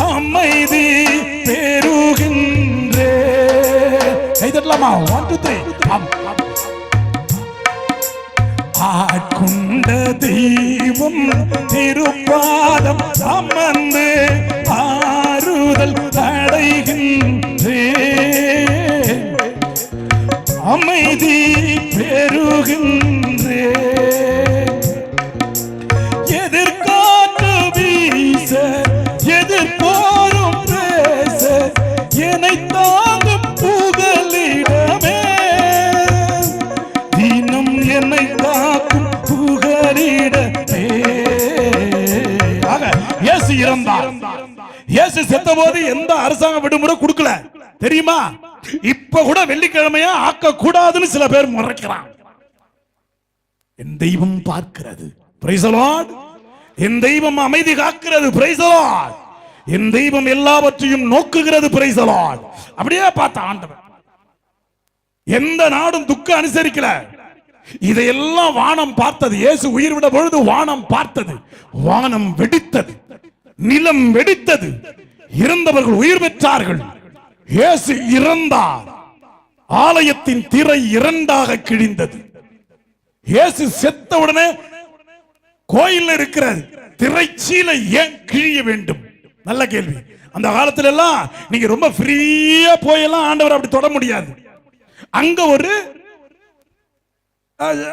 அமைதி பெறுகின்றே. பாடலாமா? 1 2 3 ஆட்கொண்ட தெய்வம் திருப்பாதம் அமர்ந்து ஆறுதல் அடைகின்றே, அமைதி பெறுகின்றே. எதிர்காற்று வீச எதிர்போரும் பேச என்னை தாங்கும் புகலிடமே, தினம் என்னை காக்கும் புகலிடமே. ஆக இயேசு இறந்தார். இயேசு செத்த போது எந்த அரசாங்க விடுமுறை கொடுக்கல தெரியுமா? இப்ப கூட வெள்ளிக்கிழமையா ஆக்க கூடாதுன்னு சில பேர் முறைக்கிறான். என் தெய்வம் பார்க்கிறது. Price the Lord. என் தெய்வம் அமைதி காக்கிறது. Price the Lord. என் தெய்வம் எல்லாவற்றையும் நோக்குகிறது. Price the Lord. அப்படியே பார்த்த ஆண்டவர் எந்த நாடும் துக்கம் அனுசரிக்கல. இதையெல்லாம் வானம் பார்த்தது. இயேசு உயிர் விட பொழுது வானம் பார்த்தது. வானம் வெடித்தது, நிலம் வெடித்தது, இறந்தவர்கள் உயிர் பெற்றார்கள். இயேசு இறந்தார். ஆலயத்தின் திரை இரண்டாக கிழிந்தது. இயேசு செத்த உடனே கோயில் இருக்கிற திரைச்சீலை ஏன் கிழிய வேண்டும்? நல்ல கேள்வி. அந்த காலத்துல எல்லாம் நீங்க ரொம்ப ஃப்ரீயா போயெல்லாம் ஆண்டவர் அப்படி தொட முடியாது. அங்க ஒரு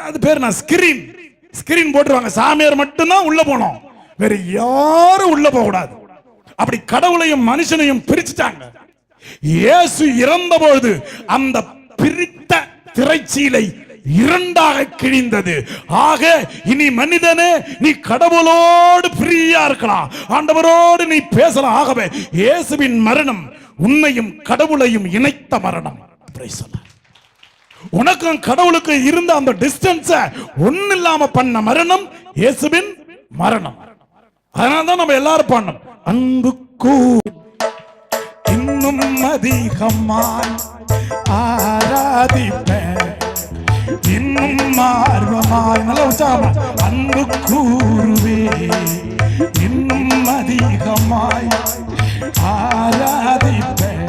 அது பேர் ஸ்கிரீன் போட்டுருவாங்க. சாமியார் மட்டும்தான் உள்ள போனோம், வேற யாரும் உள்ள போக கூடாது. அப்படி கடவுளையும் மனுஷனையும் பிரிச்சுட்டாங்க. இயேசு இறந்த பொழுது அந்த பிரித்த திரைச்சீலை இரண்டாக கிழிந்தது. ஆக இனி மனிதனே நீ கடவுளோடு ஃப்ரீயா இருக்கலாம், ஆண்டவரோடு நீ பேசலாம். ஆகவே இயேசுவின் மரணம் உன்னையும் கடவுளையும் இணைத்த மரணம். உனக்கும் கடவுளுக்கு இருந்த அந்த டிஸ்டன்ஸ் ஒண்ணு இல்லாம பண்ண மரணம் இயேசுவின் மரணம். அதனால்தான் நம்ம எல்லாரும் பண்ணோம். அன்புக்கு இன்னும் அதிகமாய் ஆராதிப்பேன், இன்னும் ஆர்வமாய். நல்ல உற்சாகமா அன்பு கூறுவே, இன்னும் அதிகமாய் ஆராதிப்பேன்,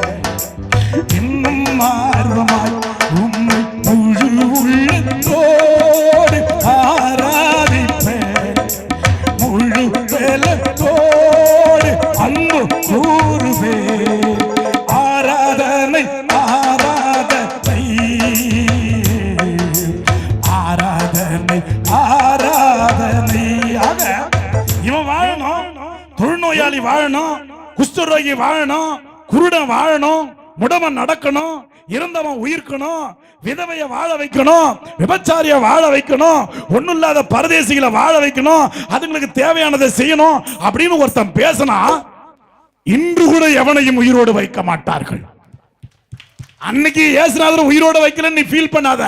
இன்னும் ஆர்வமாய் உம்மை முழு உள்ளத்தோடு ஆராதிப்பேன், முழு வேலத்தோடு அன்பு கூறுவே. ஆராதனை ஆராதனை ஆராதனை ஆராதனை. ஆக இவன் வாழணும், தொழுநோயாளி வாழணும், குஷ்டரோகி வாழணும், குருடன் வாழணும், முடவன் நடக்கணும், இறந்தவன் உயிர்க்கணும், விதவைய வாழ வைக்கணும், விபச்சாரிய வாழ வைக்கணும், ஒண்ணும் இல்லாத பரதேசிகளை வாழ வைக்கணும், அதுங்களுக்கு தேவையானதை செய்யணும் அப்படின்னு ஒருத்தன் பேசினா இன்று கூட எவனையும் உயிரோடு வைக்க மாட்டார்கள். அன்னைக்கு இயேசுநாதர் உயிரோட வைக்கலன்னு நீ ஃபீல் பண்ணாத.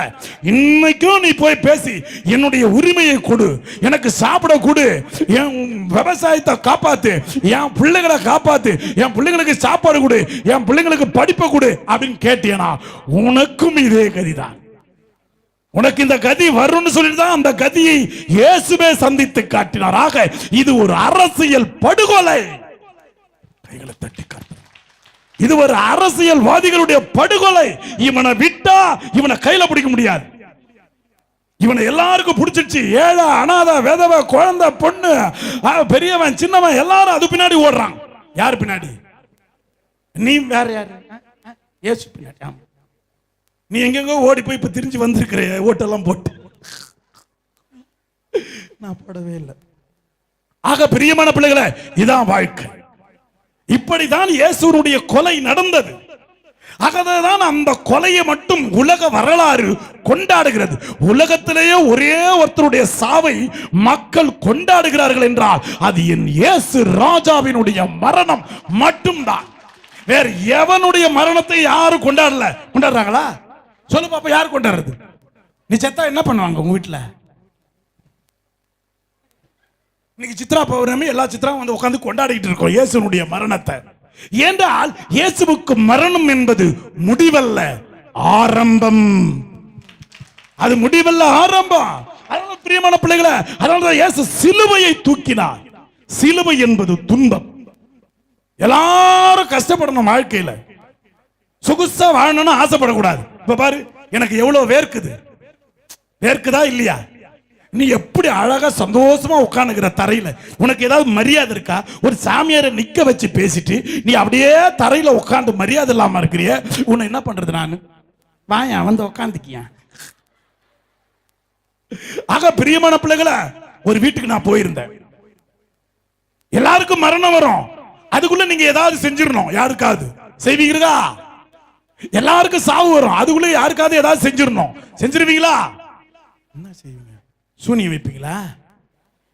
இன்னைக்கும் நீ போய் பேசி என்னுடைய உரிமையை கொடு, எனக்கு சாப்பிட கொடு, என் விவசாயத்தை காப்பாத்து, என் பிள்ளைகளை காப்பாத்து, என் பிள்ளைங்களுக்கு சாப்பாடு கொடு, என் பிள்ளைங்களுக்கு படிப்பை கொடு அப்படின்னு கேட்டியனா உனக்கும் இதே கதிதான். உனக்கு இந்த கதி வரும்னு சொல்லிட்டு தான் அந்த கதியை இயேசுவே சந்தித்து காட்டினார். ஆக இது ஒரு அரசியல் படுகொலை. கைகளை தட்டி காட்டு. இது ஒரு அரசியல்வாதிகளுடைய படுகொலை. இவனை விட்டா இவனை கையில பிடிக்க முடியாது. இவனை எல்லாருக்கும் பிடிச்சிருச்சு. ஏழை, அனாதை, விதவை, குழந்தை, பொண்ணு, பெரியவன், சின்னவன் எல்லாரும் அது பின்னாடி ஓடுறான். யார் பின்னாடி? நீ வேற யாரு? இயேசு பின்னாடி. நீ எங்கெங்க ஓடி போய் இப்ப திரிஞ்சு வந்திருக்கிற ஓட்டெல்லாம் போட்டு. நான் போடவே இல்லை. ஆக பிரியமான பிள்ளைகளை, இதான் வாழ்க்கை. இப்படிதான் இயேசுனுடைய கொலை நடந்தது. ஆகதான் அந்த கொலையை மட்டும் உலக வரலாறு கொண்டாடுகிறது. உலகத்திலேயே ஒரே ஒருத்தருடைய சாவை மக்கள் கொண்டாடுகிறார்கள் என்றால் அது என் இயேசு ராஜாவினுடைய மரணம் மட்டும்தான். வேற எவனுடைய மரணத்தை யாரும் கொண்டாடல. கொண்டாடுறாங்களா? சொல்லு பாப்பா, யார் கொண்டாடுறது? நீ செத்தா என்ன பண்ணுவாங்க உங்க வீட்டுல? இன்னைக்கு சித்ரா பௌர்ணமி, எல்லா சித்ராவும் வந்து உட்கார்ந்து கொண்டாடிட்டு இருக்கோம் இயேசுனுடைய மரணத்தை. என்றால் இயேசுவுக்கு மரணம் என்பது முடிவல்ல, ஆரம்பம். அது முடிவல்ல, ஆரம்பம். அதனால பிரியமான பிள்ளைகளை, அதனால இயேசு சிலுவையை தூக்கினார். சிலுவை என்பது துன்பம். எல்லாரும் கஷ்டப்படணும் வாழ்க்கையில. சொகுசா வாழணும்னு ஆசைப்படக்கூடாது. இப்ப பாரு, எனக்கு எவ்வளவு வேர்க்குது, வேர்க்குதா இல்லையா? நீ எப்படி அழகா சந்தோஷமா உட்காந்துக்கிற தரையில, உனக்கு ஏதாவது மரியாதை இருக்கா? ஒரு சாமியாரை நிக்க வச்சு பேசிட்டு நீ அப்படியே தரையில உட்காந்து மரியாதை இல்லாம இருக்கிறிய, உன்னை என்ன பண்றது? நான் வாயா வந்து உட்காந்துக்கிய. ஆக பிரியமான பிள்ளைகளை, ஒரு வீட்டுக்கு நான் போயிருந்தேன். எல்லாருக்கும் மரணம் வரும், அதுக்குள்ள நீங்க ஏதாவது செஞ்சிடணும். யாருக்காவது செய்வீங்களா? எல்லாருக்கும் சாவு வரும், அதுக்குள்ள யாருக்காவது ஏதாவது செஞ்சிடணும். செஞ்சிருவீங்களா? என்ன செய்வீங்க? சூனியம் வைப்பீங்களா?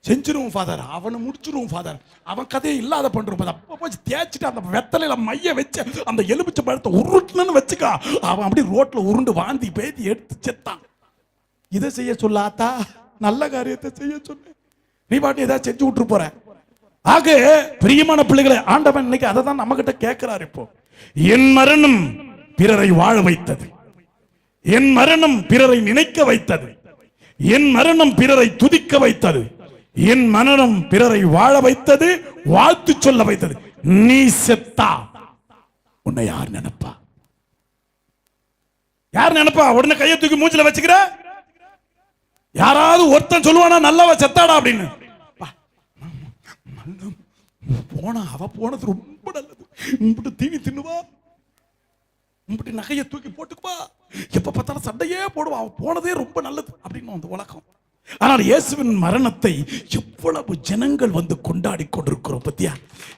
செஞ்சிருவோம் ஃபாதர், அவனை முடிச்சிருவோம் ஃபாதர், அவன் கதையை இல்லாத பண்றோம். அப்ப போய் தேய்ச்சிட்டு அந்த வெத்தலையில மைய வச்சு அந்த எலுமிச்சை பழத்தை உருட்டுன்னு வச்சுக்கா, அவன் அப்படி ரோட்ல உருண்டு வாந்தி பேத்தி எடுத்து செத்தான். இதை செய்ய சொல்லாத்தா, நல்ல காரியத்தை செய்ய சொன்ன, நீ பாட்டு ஏதாவது செஞ்சு விட்டு போற. ஆக பிரியமான பிள்ளைகளை, ஆண்டவன் இன்னைக்கு அதை தான் நம்ம கிட்ட கேட்கிறார். இப்போ என் மரணம் பிறரை வாழ வைத்தது, என் மரணம் பிறரை நினைக்க வைத்தது, என் மரணம் பிறரை துதிக்க வைத்தது, என் மரணம் பிறரை வாழ வைத்தது, வாழ்த்து சொல்ல வைத்தது. நீ செத்தா உன்னை யார் நினைப்பா? யார் நினைப்பா? உடனே கையை தூக்கி மூஞ்சில வச்சுக்கிற. யாராவது ஒருத்தன் சொல்லுவானா நல்லவ செத்தாடா அப்படின்னு? போனா அவ போனது ரொம்ப நல்லது, உங்ககிட்ட தீனி தின்னுவா, உங்ககிட்ட நகையை தூக்கி போட்டுக்குவா, எப்ப பார்த்தாலும் சண்டையே போடுவா, அவ போனதே ரொம்ப நல்லது அப்படின்னு அந்த உலகம். ஆனால் இயேசுவின் மரணத்தை எவ்வளவு ஜனங்கள் வந்து கொண்டாடி கொண்டிருக்கிறோம் பத்தியா?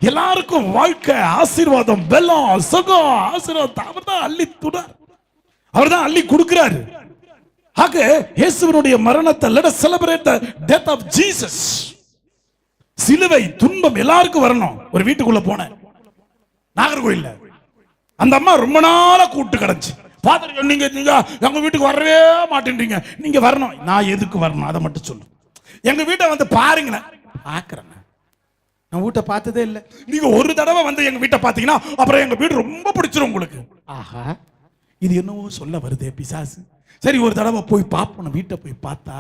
எல்லாருக்கும் வாழ்க்கை, ஆசீர்வாதம், வெல்லம், சுகம், ஆசீர்வாதம் அவர் தான் அள்ளி துடார், அவர் தான் அள்ளி கொடுக்கிறாரு. ஆக இயேசுவினுடைய மரணத்தை, let us celebrate the death of Jesus. சிலுவை துன்பம் எல்லாருக்கும் வரணும். ஒரு வீட்டுக்குள்ள போனேன், நாகர்கோயில்ல. அந்த அம்மா ரொம்ப நாளா கூப்பிட்டு கிடந்துச்சு, ஃபாதர் நீங்க எங்க வீட்டுக்கு வரவே மாட்டேன்றீங்க, நீங்க வரணும். நான் எதுக்கு வரணும் அதை மட்டும் சொல்லு. எங்க வீட்டை வந்து பாருங்களேன். பாக்குறேன், நான் வீட்டை பார்த்ததே இல்லை. நீங்க ஒரு தடவை வந்து எங்க வீட்டை பார்த்தீங்கன்னா அப்புறம் எங்க வீடு ரொம்ப பிடிச்சிரும் உங்களுக்கு. ஆஹா, இது என்னவோ சொல்ல வருதே பிசாசு. சரி, ஒரு தடவை போய் பார்ப்போம். வீட்டை போய் பார்த்தா,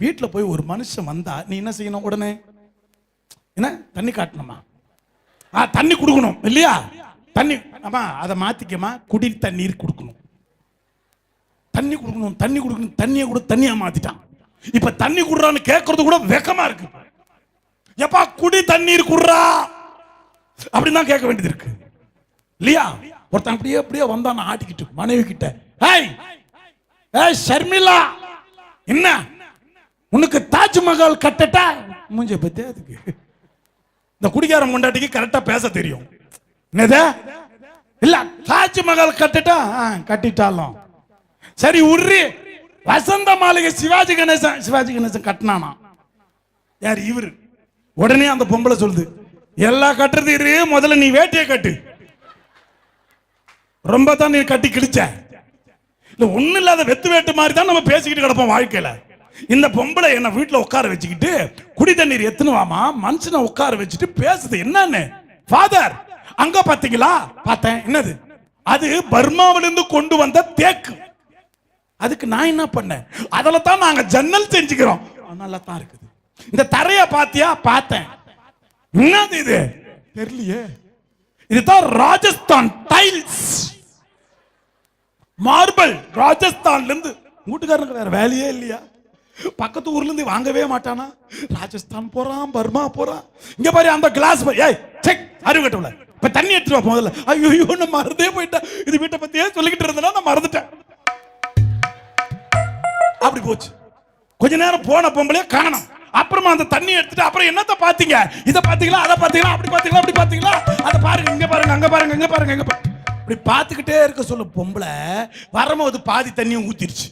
வீட்டில் போய் ஒரு மனுஷன் வந்தா நீ என்ன செய்யணும்? உடனே என்ன தண்ணி காட்டணுமா? தண்ணி கொடுக்கணும் இல்லையா? தண்ணி, ஆமா, அதை மாத்திக்கமா, குடி தண்ணீர் கொடுக்கணும், தண்ணி கொடுக்கணும், தண்ணி கொடுக்கணும். தண்ணியை கூட தண்ணியா மாத்திட்டான். இப்ப தண்ணி குடுறான்னு கேட்கறது கூட வெக்கமா இருக்கு. எப்பா குடி தண்ணீர் குடுறா அப்படின்னு தான் கேட்க வேண்டியது இருக்கு இல்லையா? ஒருத்தன் அப்படியே அப்படியே வந்தான் ஆட்டிக்கிட்டு மனைவி கிட்ட, ஏய் ஏய் ஷர்மிளா, என்ன உனக்கு தாஜ்மஹால் கட்டட்டா? மூஞ்ச பத்தி அதுக்கு இந்த குடிகாரம் கொண்டாட்டிக்கு கரெக்டா பேச தெரியும். என்னது? இல்ல தாஜ்மஹால் கட்டட்டா? கட்டிட்டாலும் சரி உர்ரி. வசந்த மாளிகை சிவாஜி கணேசன் கட்டினானா? யார் இவரு? உடனே அந்த பொம்பளை சொல்லுது, எல்லா கட்டுறது இரு, முதல்ல நீ வேட்டியை கட்டு. ரொம்ப தான் நீ கட்டி கிழிச்ச. இல்ல ஒண்ணு இல்லாத வெத்து வேட்டு மாதிரி தான் நம்ம பேசிக்கிட்டு கிடப்போம் வாழ்க்கையில. இந்த பொம்பளை என்ன வீட்டுல உட்கார வச்சுக்கிட்டு குடி தண்ணீர் எத்தனுவாமா, மனுஷனை உட்கார வச்சுட்டு பேசுது. என்னன்னு? ஃபாதர் அங்க பாத்தீங்களா? பார்த்தேன். என்னது அது? பர்மாவிலிருந்து கொண்டு வந்த தேக்கு. அதுக்கு நான் என்ன பண்ணேன்? அதில் தான் நாங்க ஜன்னல் செஞ்சுக்கிறோம். நல்லா தான் இருக்குது. இந்த தரைய பாத்தியா? பார்த்தேன். என்னது இது? தெரியலையே. இதுதான் ராஜஸ்தான் டைல்ஸ், மார்பிள். ராஜஸ்தான்ல இருந்து. வீட்டுக்காரனுக்கு வேற வேலையே இல்லையா? பக்கத்து ஊர்ல இருந்து வாங்கவே மாட்டானா? ராஜஸ்தான் போறான், பர்மா போறான். இங்க பாரு அந்த கிளாஸ், ஏய் செக் அறிவுகட்டல. இப்ப தண்ணி எடுத்துட்டு வா முதல்ல. ஐயோ நான் மறந்தே போயிட்டேன். இது வீட்டை பத்தியே சொல்லிக்கிட்டு இருந்தேன்னா நான் மறந்துட்டேன். அப்படி போச்சு. கொஞ்ச நேரம் போன பொம்பளையே காணோம். அப்புறமா அந்த தண்ணி எடுத்துட்டு அப்புறம் என்னத்த பாத்தீங்க? இதை பாத்தீங்களா, அதை பாத்தீங்களா, அப்படி பாத்தீங்களா, அப்படி பாத்தீங்களா, அதை பாருங்க, இங்க பாருங்க, அங்க பாருங்க, இங்க பாருங்க, இங்க பாருங்க. இப்படி பாத்துக்கிட்டே இருக்க சொல்ல பொம்பளை வரும்போது பாதி தண்ணியும் ஊத்திருச்சு.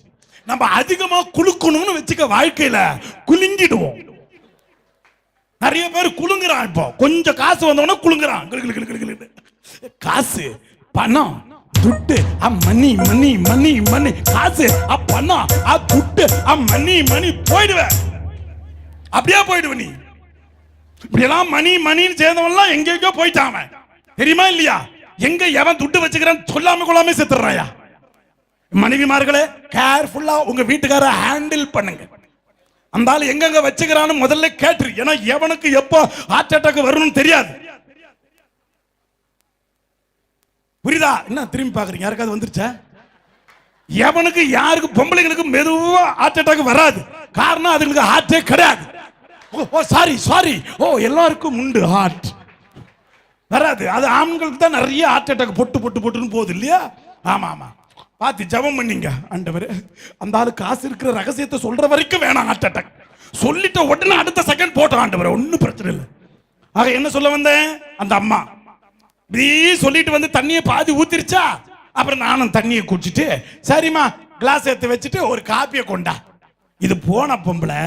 நம்ம அதிகமா குலுக்கணும்னு வச்சுக்க, வாழ்க்கையில குலுங்கிடுவோம். நிறைய பேர் குலுங்குறான். இப்போ கொஞ்சம் காசு வந்தவன குலுங்குறான். காசு, பணம், துட்டு, மணி மணி மணி மணி, காசு, பணம், துட்டு, மணி மணி, போயிடுவேன். அப்படியே போயிடுவேன். நீ இப்படியெல்லாம் மணி மணின்னு சேர்ந்தவன்லாம் எங்கெங்கயோ போயிட்டான். தெரியுமா இல்லையா? எங்க எவன் துட்டு வச்சுக்கிறான் சொல்லாம கொள்ளாம செத்துறாயா? மனைவிமார்களே, கேர்ஃபுல்லா உங்க வீட்டுக்கார ஹேண்டில் பண்ணுங்க. அந்த ஆள் எங்கெங்க வச்சுக்கிறான்னு முதல்ல கேட்டு. ஏன்னா எவனுக்கு எப்போ ஹார்ட் அட்டாக் வரும்னு தெரியாது. புரியுதா? என்ன திரும்பி பாக்குறீங்க? யாருக்காவது வந்துருச்சா? எவனுக்கு யாருக்கு பொம்பளைங்களுக்கு மெதுவா ஹார்ட் அட்டாக் வராது. காரணம் அதுங்களுக்கு ஹார்ட்டே கிடையாது. ஓ சாரி சாரி, ஓ எல்லாருக்கும் உண்டு ஹார்ட், வராது. அது ஆண்களுக்கு தான் நிறைய ஹார்ட் அட்டாக் பொட்டு பொட்டு பொட்டுன்னு போகுது இல்லையா? ஆமா ஆமா, பார்த்து ஜெபம் பண்ணீங்க. ஆண்டவரே, அந்த ஆளு காசு இருக்கிற ரகசியத்தை சொல்ற வரைக்கும் வேணாம் ஹார்ட் அட்டாக், சொல்லிட்ட உடனே அடுத்த செகண்ட் போட்டோம் ஆண்டவரே, ஒன்றும் பிரச்சனை இல்லை. ஆக என்ன சொல்ல வந்தேன், அந்த அம்மா இப்படி சொல்லிட்டு வந்து தண்ணியை பாதி ஊத்திருச்சா. அப்புறம் நானும் தண்ணியை குடிச்சிட்டு, சரிம்மா கிளாஸ் எடுத்து வச்சுட்டு ஒரு காப்பியை கொண்டா. இது போன பொம்பளை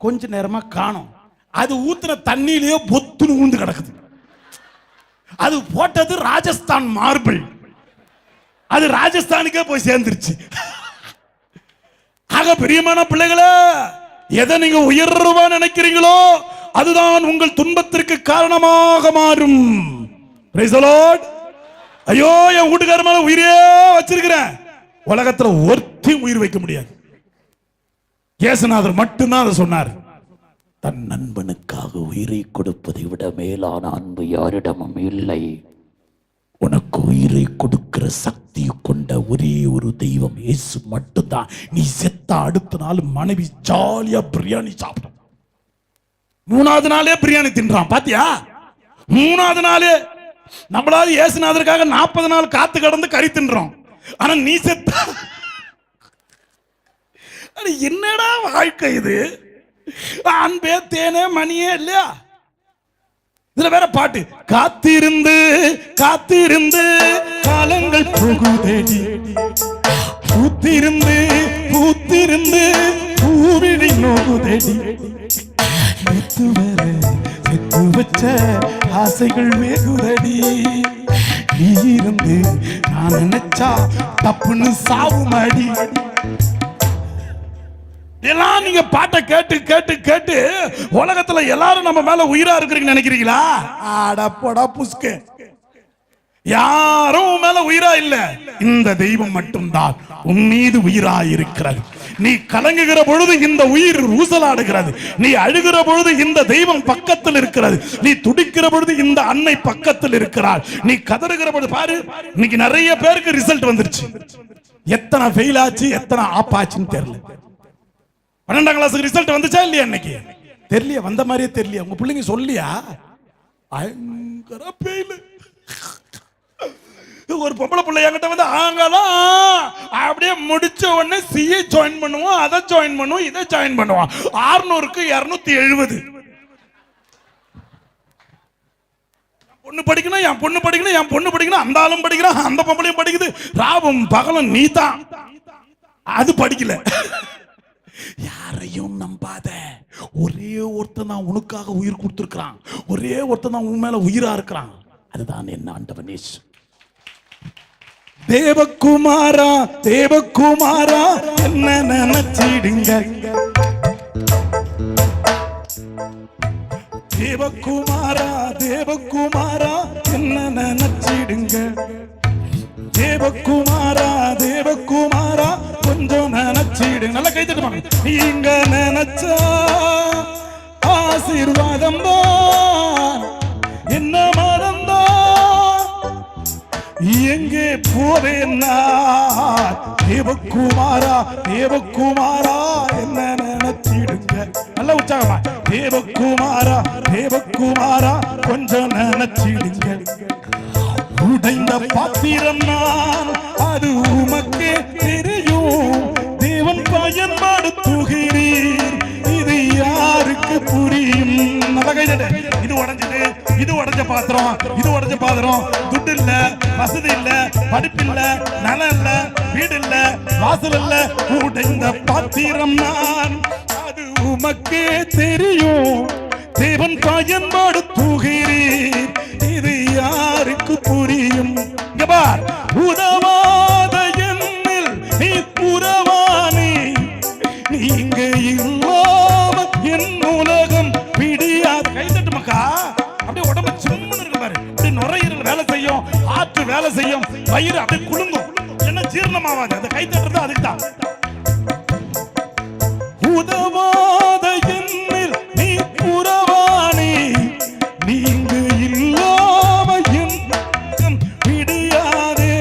கொஞ்ச நேரமா காணும். அது ஊத்துன தண்ணியிலேயே பொத்துன்னு ஊந்து கிடக்குது. அது போட்டது ராஜஸ்தான் மார்பிள், அது ராஜஸ்தானுக்கே போய் சேர்ந்துருச்சு. ஆக பிரியமான பிள்ளைகளே, எதை நீங்க உயர்வா நினைக்கிறீங்களோ அதுதான் உங்கள் துன்பத்திற்கு காரணமாக மாறும். Praise the Lord. ஐயோ, என் வீட்டுக்கார மேல உயிரே வச்சிருக்கிறேன், உலகத்துல ஒருத்தையும் உயிர் வைக்க முடியாது. இயேசுநாதர் மட்டும்தான் அதை சொன்னார். தன் நண்பனுக்காக உயிரை கொடுப்பதை விட மேலான அன்பு யாரிடமும் இல்லை. உனக்கு உயிரை கொடுக்கிற சக்தி கொண்ட ஒரே ஒரு தெய்வம் இயேசு மட்டும்தான். நீ செத்த அடுத்த நாள் மனைவி ஜாலியா பிரியாணி சாப்பிடும். 3வது நாளே பிரியாணி தின்றான் பாத்தியா? 3வது நாளே. நம்மளாவது இயேசுநாதருக்காக 40 நாள் காத்து கடந்து கறி தின்றோம். ஆனா நீ செத்த, என்னடா வாழ்க்கை இது? அன்பே தேனே மணியே இல்லையா? இதுல வேற பாட்டு, காத்திருந்து காத்திருந்து காலங்கள் போகுதேடி, பூத்திருந்து பூத்திருந்து பூவிழி நோகுதேடி, செத்து வச்ச ஆசைகள் வேகுதடி, நீ இருந்து நான் நினைச்சா தப்புன்னு சாவுமாடி. எல்லாம் நீங்க பாட்டை கேட்டு கேட்டு கேட்டு உலகத்துல எல்லாரும் நம்ம மேல உயிரா இருக்கிறீங்க நினைக்கிறீங்களா? ஆடா போடா புஸ்கே, யாரும் மேல உயிரா இல்ல. இந்த தெய்வம் மட்டும்தான் உன் மீது உயிரா இருக்கிறது. நீ கலங்குகிற பொழுது இந்த உயிர் ஊசலாடுகிறது. நீ அழுகிற பொழுது இந்த தெய்வம் பக்கத்தில் இருக்கிறது. நீ துடிக்கிற பொழுது இந்த அன்னை பக்கத்தில் இருக்கிறாள். நீ கதறுகிற பொழுது பாரு, இன்னைக்கு நிறைய பேருக்கு ரிசல்ட் வந்துருச்சு. எத்தனை ஃபெயில் ஆச்சு, எத்தனை ஆப் ஆச்சுன்னு தெரியல. 12ஆம் கிளாஸுக்கு ரிசல்ட் வந்துச்சா இல்லையா? இன்னைக்கு தெரியலையா? வந்த மாதிரியே தெரியலையா? உங்க பிள்ளைங்க சொல்லியா? பயங்கர ஃபெயில். ஒரு பொம்பளை பிள்ளை என்கிட்ட வந்து ஆங்கலாம் அப்படியே முடிச்ச உடனே சிஏ ஜாயின் பண்ணுவோம், அதை ஜாயின் பண்ணுவோம், இதை ஜாயின் பண்ணுவோம். 600க்கு 270. பொண்ணு படிக்கணும், என் பொண்ணு படிக்கணும், என் பொண்ணு படிக்கணும், அந்த ஆளும் படிக்கிறான், அந்த பொம்பளையும் படிக்குது. ராவும் பகலும் நீ தான், அது படிக்கல. யாரையும் நம்பாத. ஒரே ஒருத்தன் தான் உனக்காக உயிர் கொடுத்திருக்கிறான். ஒரே ஒருத்தன் தான் உன் மேல உயிரா இருக்கிறான். அதுதான் என்ன ஆண்டவன் இயேசு. தேவகுமாரா தேவகுமாரா என்ன நினைச்சிடுங்க, தேவகுமாரா தேவகுமாரா என்ன நினைச்சிடுங்க, தேவகுமாரா தேவகுமாரா கொஞ்சம் நினைச்சிடு. நல்லா கை தட்டுவாங்க. நீங்க நினைச்சா ஆசீர்வாதம் தான், என்ன மறந்தா எங்கே போவேன்னா, தேவகுமாரா தேவகுமாரா என்ன நினைச்சிடுங்க. நல்ல உற்சாகமா, தேவகுமாரா தேவகுமாரா கொஞ்சம் நினைச்சிடுங்க. உடைந்த பாத்திரம் நான், அது உமக்கே தெரியும். தேவன் பயன்படுத்துகிறீர், இது யாருக்கு புரியும்? இது உடைஞ்சது, இது உடைஞ்ச பாத்திரம், இது உடைஞ்ச பாத்திரம். துட்டு இல்ல, வசதி இல்ல, படிப்பு இல்ல, நலம் இல்ல, வீடு இல்ல, வாசல் இல்ல. உடைந்த பாத்திரம் நான், அது உமக்கே தெரியும். தேவன் பயன்படுத்துகிறீர், இது யாருக்கு புரியும்? உதவாத என்னில் நீ உறவானே, நீங்க இல்லாம என் உலகம் பிடியாது. கைதட்டு மக்கா. அப்படியே உடம்பு சிம்முன்னு இருக்கு பாரு. அப்படி நுரையீரல் வேலை செய்யும், ஆற்று வேலை செய்யும், வயிறு அப்படியே குலுங்கும், என்ன ஜீரணமாவாது. அந்த கைதட்டுறது அதுக்கு தான். உதவாத என்னில் நீ உறவானே, நீங்க இல்லாம என் பிடியாதே,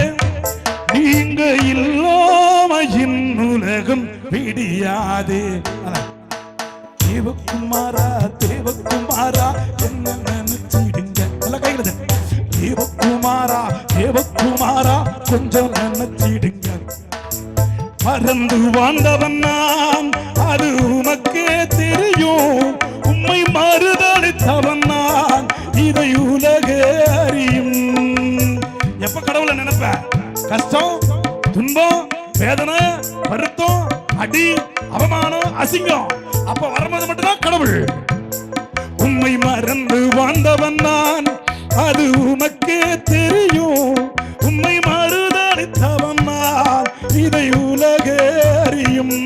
நீங்க இல்லாம முடியாதே. தேவகுமாரா தேவகுமாரா என்ன நினைச்சிடுங்க. கைகிறது தேவகுமாரா தேவகுமாரா கொஞ்சம் நினைச்சிடுங்க. மறந்து வாழ்ந்தவன் நான் அது உனக்கே தெரியும். உம்மை மறுதளித்தவன் நான் இதை உலகே அறியும். எப்ப கடவுளை நினைப்ப? கஷ்டம், துன்பம், வேதனை, வருத்தம், அடி, அவமானம், அசிங்கம். அப்ப வரும்போது மட்டும்தான் கடவுள். உம்மை மறந்து வாழ்ந்தவன் நான் அது உனக்கே தெரியும். உம்மை மறுதளித்தவன் நான் இதை உலகே அறியும்.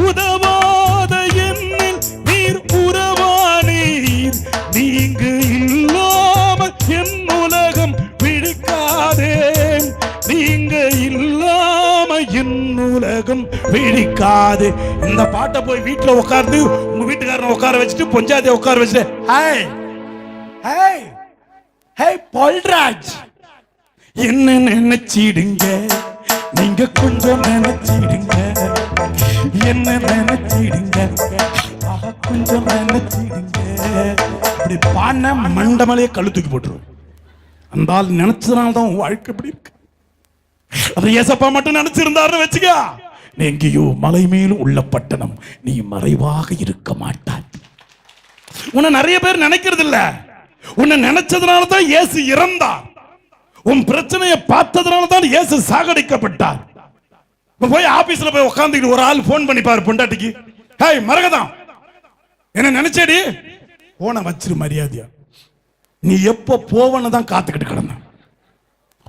உதவாத என்னில் நீர் உறவானீர். நீங்க இல்லாமல் என் உலகம் விழிக்காதே. நீங்க இல்லாம என் உலகம் விழிக்காது. இந்த பாட்டை போய் வீட்டுல உட்கார்ந்து உங்க வீட்டுக்காரனை உட்கார வச்சுட்டு பொஞ்சாதியை உட்கார வச்சுட்டு ஹாய் ஹாய் ஹாய் பால்ராஜ் என்ன நினைச்சிடுங்க. நீங்க கொஞ்சம் நினைச்சிடுங்க. என்ன நினைச்சிடுங்க. கொஞ்சம் நினைச்சிடுங்க. இப்படி பான மண்டமலையே கழுத்துக்கு போட்டுருவோம். அந்த ஆள் நினைச்சதுனால்தான் வாழ்க்கை இப்படி இருக்கு. அதை ஏசப்பா மட்டும் நினைச்சிருந்தாருன்னு வச்சுக்க, நீ எங்கேயோ மலை மேலும் உள்ள பட்டணம், நீ மறைவாக இருக்க மாட்டாய். உன்னை நிறைய பேர் நினைக்கிறது இல்ல. உன்னை நினைச்சதுனால தான் இயேசு இறந்தார். உன் பிரச்சனையை பார்த்ததுனால தான் இயேசு சாகடிக்கப்பட்டார். போய் ஆபீஸ்ல போய் உட்கார்ந்துட்டு ஒரு ஆள் போன் பண்ணிப்பாரு பொண்டாட்டிக்கு, ஹேய் மரகதம் என்ன நினைச்சேடி, போன வச்சிரு மரியாதையா. நீ எப்ப போவன்னு தான் காத்துக்கிட்டு கிடந்த.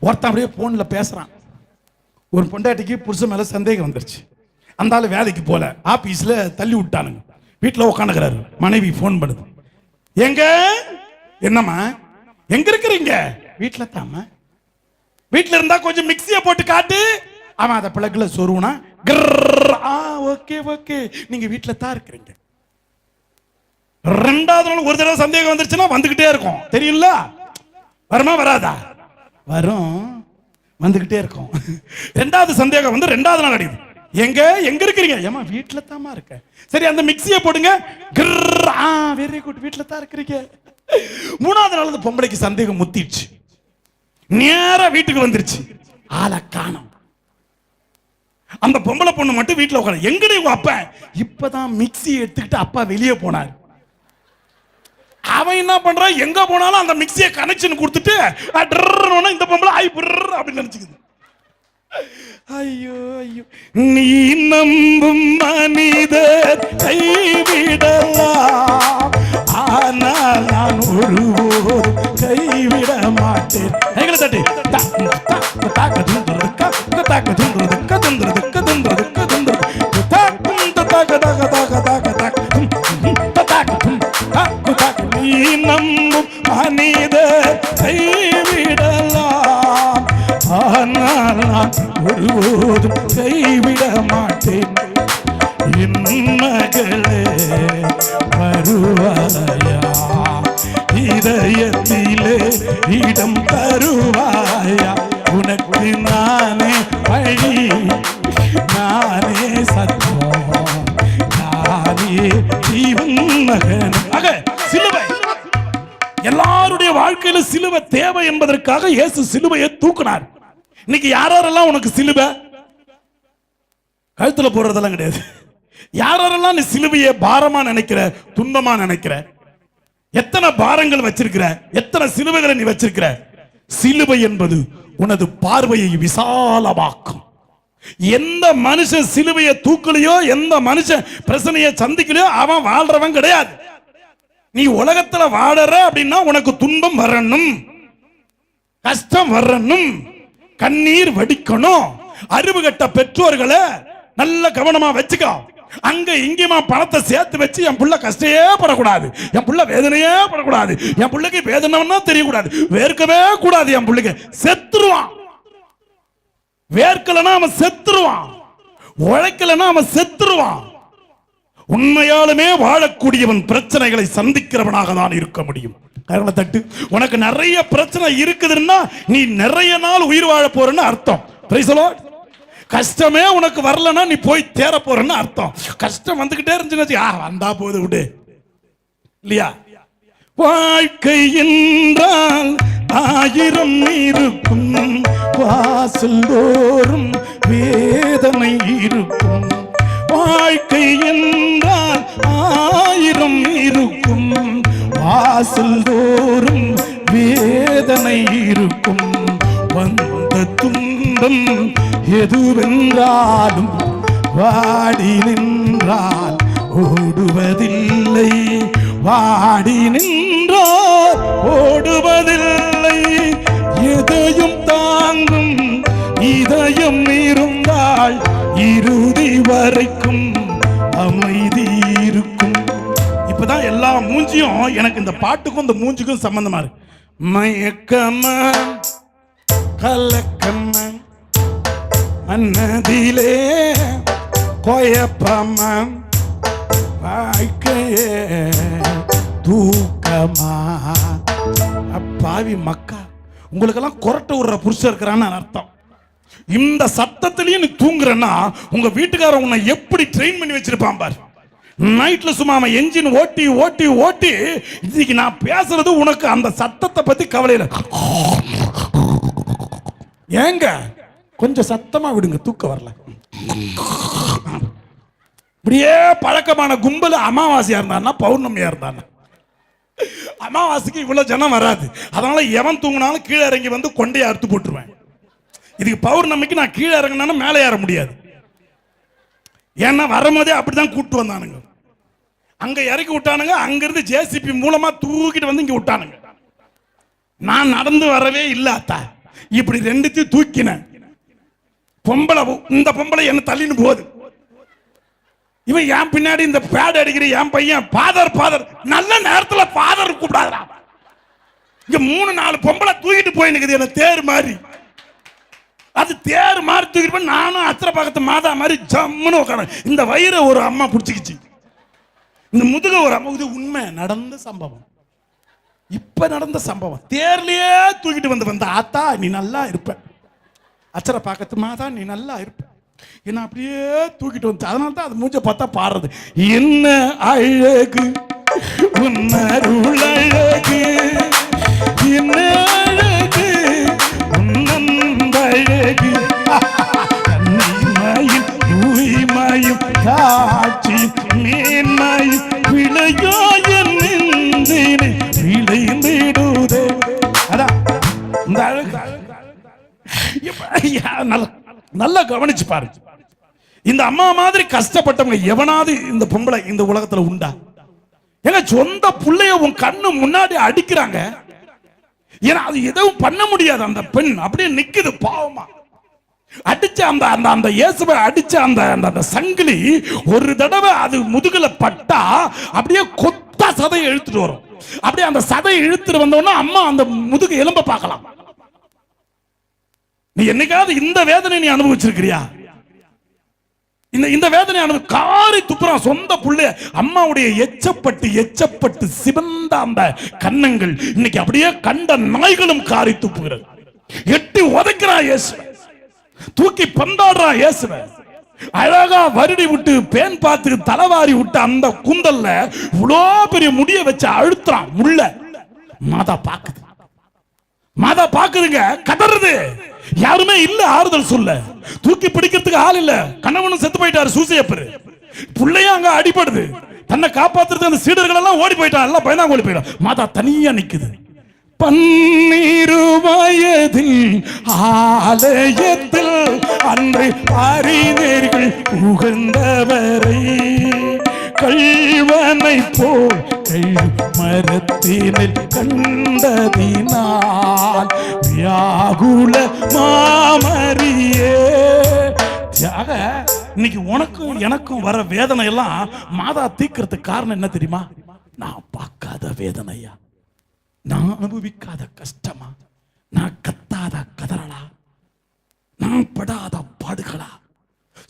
ஒருத்தன் அப்படியே போன்ல பேசுறான். ஒரு பொண்டாட்டிக்கு புருஷன் மேல சந்தேகம் வந்துருச்சு. அந்த ஆள் வேலைக்கு போல, ஆபீஸ்ல தள்ளி விட்டானுங்க. வீட்டுல உட்காந்துக்கிறாரு. மனைவி போன் பண்ணுது, எங்க என்னம்மா எங்க இருக்கிறீங்க? வீட்டுல தாமா. வீட்டுல இருந்தா கொஞ்சம் மிக்சியை போட்டு காட்டு. அவன் அதை பிளக்குல சொருவனா. ஓகே ஓகே நீங்க வீட்டுல தான் இருக்கிறீங்க. ரெண்டாவது நாள் ஒரு தடவை சந்தேகம் வந்துருச்சுன்னா வந்துகிட்டே இருக்கும். தெரியல, வருமா வராதா? வரும், வந்துகிட்டே இருக்கும். ரெண்டாவது சந்தேகம் வந்து ரெண்டாவது நாள் அடிக்குது, எங்க எங்க இருக்கிறீங்க? ஏமா வீட்டுல தாமா இருக்க. சரி அந்த மிக்சியை போடுங்க. வெரி குட் வீட்டுல தான் இருக்கிறீங்க. மூணாவது நாள் பொம்பளைக்கு சந்தேகம் முத்திடுச்சு. நேரா வீட்டுக்கு வந்துருச்சு. ஆளை காணோம். அந்த பொம்பளை பொண்ணு மட்டும் வீட்டுல உட்காந்து, எங்கடி உங்க அப்பா? இப்பதான் மிக்சி எடுத்துக்கிட்டு அப்பா வெளியே போனார். அவன் என்ன பண்றான், எங்க போனாலும் அந்த மிக்சியை கனெக்ஷன் கொடுத்துட்டு இந்த பொம்பளை ஆய் அப்படின்னு நினைச்சுக்குது. ஐயோ ஐயோ, நீ நம்பும் மனிதர் கைவிடலாம், ஆனால் நான் ஒருவோர் கைவிட மாட்டேன். தட்டி நீ நம்பும் மனிதர் கைவிடலாம், ஆனால் நான் ஒருபோதும் கைவிட மாட்டேன். என் மகளே வருவாயா, இதயத்திலே இடம் தருவாயா? உனக்கு நானே வழி, நானே சத்தம், நானே ஜீவன் மகன். சிலுவை எல்லாருடைய வாழ்க்கையில சிலுவை தேவை என்பதற்காக இயேசு சிலுவையை தூக்கினார். இன்னைக்கு யாரெல்லாம் உனக்கு சிலுவை கழுத்துல போடுறதெல்லாம் கிடையாது. யாரெல்லாம் நீ சிலுவையை பாரமா நினைக்கிற, துன்பமா நினைக்கிற, எத்தனை பாரங்கள் வச்சிருக்கிற, எத்தனை சிலுவைகளை நீ வச்சிருக்கிற. சிலுவை என்பது உனது பார்வையை விசாலமாக்கும். எந்த மனுஷன் சிலுவையை தூக்கலையோ, எந்த மனுஷன் பிரச்சனையை சந்திக்கலையோ அவன் வாழ்றவன் கிடையாது. நீ உலகத்துல வாழற அப்படின்னா உனக்கு துன்பம் வரணும், கஷ்டம் வரணும், கண்ணீர் வடிக்கணும். அறிவு கட்ட பெற்றோர்களை நல்ல கவனமா வச்சுக்கோ. அங்க இங்கேயுமா பணத்தை சேர்த்து வச்சு என் புள்ள கஷ்டையே படக்கூடாது, என் புள்ள வேதனையே படக்கூடாது, என் புள்ளைக்கு வேதனை தெரியக்கூடாது, வேர்க்கவே கூடாது. என் புள்ளைக்கு செத்துருவான். வேர்க்கலனா அவன் செத்துருவான், உழைக்கலனா அவன் செத்துருவான். உண்மையாலுமே வாழக்கூடியவன் பிரச்சனைகளை சந்திக்கிறவனாக தான் இருக்க முடியும். தட்டு உனக்கு நிறைய பிரச்சனை இருக்குதுன்னா நீ நிறைய நாள் உயிர் வாழ போறன்னு அர்த்தம். Price the Lord. கஷ்டமே உனக்கு வரலன்னா நீ போய் தேர போறன்னு அர்த்தம். கஷ்டம் வந்துகிட்டே இருந்துச்சு, வந்தா போது விடு இல்லையா? வாழ்க்கை என்றால் 1000 இருக்கும், வாசல் தோறும் வேதனை இருக்கும். வாழ்க்கை என்றால் 1000 இருக்கும், வாசல் தோறும் வேதனை இருக்கும். வந்த துன்பம் எதுவென்றாலும் வாடி நின்றால் ஓடுவதில்லை, வாடி நின்றால் ஓடுவதில்லை. எதையும் தாங்கும் இதயம் இருந்தால் இறுதி வரைக்கும் அமைதி இருக்கும். இப்பதான் எல்லா மூஞ்சியும் எனக்கு இந்த பாட்டுக்கும் இந்த மூஞ்சிக்கும் சம்பந்தமா இருக்கு. மயக்கமா கலக்கமா மன்னதிலே கொயப்பமா வாழ்க்கையே தூக்கமா. அப்பாவி மக்கா, உங்களுக்கெல்லாம் கொரட்டை விடுற புருஷன் இருக்கிறான்னு அர்த்தம். இந்த சத்தத்திலையும் நீ தூங்குறன்னா உங்க வீட்டுக்காரன் உன்னை எப்படி ட்ரெயின் பண்ணி வச்சிருப்பான் பாரு. நைட்ல சும்மா அவன் என்ஜின் ஓட்டி ஓட்டி ஓட்டி இன்னைக்கு நான் பேசுறது உனக்கு அந்த சத்தத்தை பத்தி கவலை இல்லை. ஏங்க கொஞ்சம் சத்தமா விடுங்க, தூக்கம் வரல. இப்படியே பழக்கமான கும்பல் அமாவாசையா இருந்தான்னா பௌர்ணமியா இருந்தான்னா, அமாவாசைக்கு இவ்வளவு ஜனம் வராது. அதனால எவன் தூங்கினாலும் கீழே இறங்கி வந்து கொண்டையை அறுத்து போட்டுருவேன். இதுக்கு பௌர்ணமிக்கு நான் கீழே இறங்கினாலும் மேலே ஏற முடியாது. ஏன்னா வரும்போதே அப்படிதான் கூப்பிட்டு வந்தானுங்க. அங்க இறக்கி விட்டானுங்க, அங்கிருந்து ஜேசிபி மூலமா தூக்கிட்டு வந்து இங்க விட்டானுங்க. நான் நடந்து வரவே இல்லை அத்தா, இப்படி ரெண்டுத்தையும் தூக்கினேன். பொம்பளை, இந்த பொம்பளை என்ன தள்ளின்னு போகுது. இவன் என் பின்னாடி இந்த பேட் அடிக்கிற என் பையன் ஃபாதர் ஃபாதர், நல்ல நேரத்துல ஃபாதர் கூப்பிடாதா. இங்க 3-4 பொம்பளை தூக்கிட்டு போய் நிக்குது என்ன தேர் மாதிரி. அது தேர் மாதிரி தூக்கிட்டு போய் நானும் அத்திர பக்கத்து மாதா மாதிரி ஜம்முன்னு உட்கார. இந்த வயிறை ஒரு அம்மா பிடிச்சிக்கிச்சு, இந்த முதுக ஒரு அம்மா. இது உண்மை நடந்த சம்பவம், இப்ப நடந்த சம்பவம். தேர்லயே தூக்கிட்டு வந்த ஆத்தா நீ நல்லா இருப்ப, அச்சர பக்கத்து மாதா நீ நல்லா இருப்ப, என்ன அப்படியே தூக்கிட்டு வந்து. அதனால தான் அது மூஞ்ச பார்த்தா பாடுறது. என்ன அழகு உன்னருள் அழகு, என்ன அழகு உன்னன்பழகு, கண்ணிமையும் தூய்மையும் காட்சி மேன்மையும் விளையாயன் நெஞ்சினை விளைந்திடுதே. அதான் இந்த அழகு. நல்லா கவனிச்சு பாரு, இந்த அம்மா மாதிரி கஷ்டப்பட்டவங்க எவனாவது இந்த பொம்பளை இந்த உலகத்துல உண்டா? ஏன்னா சொந்த பிள்ளைய உன் கண்ணு முன்னாடி அடிக்கிறாங்க, ஏன்னா அது எதுவும் பண்ண முடியாது. அந்த பெண் அப்படியே நிக்குது பாவமா. அடிச்ச அந்த அந்த அந்த இயேசுவை அடிச்ச அந்த அந்த சங்கிலி ஒரு தடவை அது முதுகுல பட்டா அப்படியே கொத்தா சதையை இழுத்துட்டு வரும். அப்படியே அந்த சதையை இழுத்துட்டு வந்தோம்னா அம்மா அந்த முதுகு எலும்ப பார்க்கலாம். நீ என்னைக்காவது இந்த வேதனை நீ அனுபவிச்சிருக்கிறியா? இந்த வேதனை காரி துப்புறான் சொந்த புள்ள. அம்மாவுடைய எச்சப்பட்டு எச்சப்பட்டு சிவந்த அந்த கன்னங்கள் இன்னைக்கு அப்படியே கண்ட நாய்களும் காரி துப்புகிறது. எட்டி உதைக்கிறா இயேசு, தூக்கி பந்தாடுறா இயேசுவ. அழகா வருடி விட்டு பேன் பார்த்து தலைவாரி விட்டு அந்த கூந்தல்ல இவ்வளோ பெரிய முடிய வச்சு அழுத்துறான் முள்ள. மாதா பாக்குது, மாதா பாக்குதுங்க, கதறுது. யாருமே இல்ல ஆறுதல் சொல்ல, தூக்கி பிடிக்கிறதுக்கு ஆள் இல்ல. கணவனும் செத்து போயிட்டாரு சூசையப்பரு, பிள்ளையும் அங்க அடிபடுது. தன்னை காப்பாத்துறது அந்த சீடர்கள் எல்லாம் ஓடி போயிட்டான், எல்லாம் பயந்தாங்க ஓடி போயிட்டான். மாதா தனியா நிக்குது. 12 வயதில் ஆலயத்தில் அன்று அறிஞர்கள் புகழ்ந்தவரை கள்வனை போல் மரத்தினில் கண்டதினால் வியாகுல மாமரியே. இன்னைக்கு உனக்கும் எனக்கும் வர வேதனை எல்லாம் மாதா தீக்கிறதுக்கு காரணம் என்ன தெரியுமா? நான் பார்க்காத வேதனையா, நான் அனுபவிக்காத கஷ்டமா, நான் கத்தாத கதறலா, நான் படாத பாடுகளா,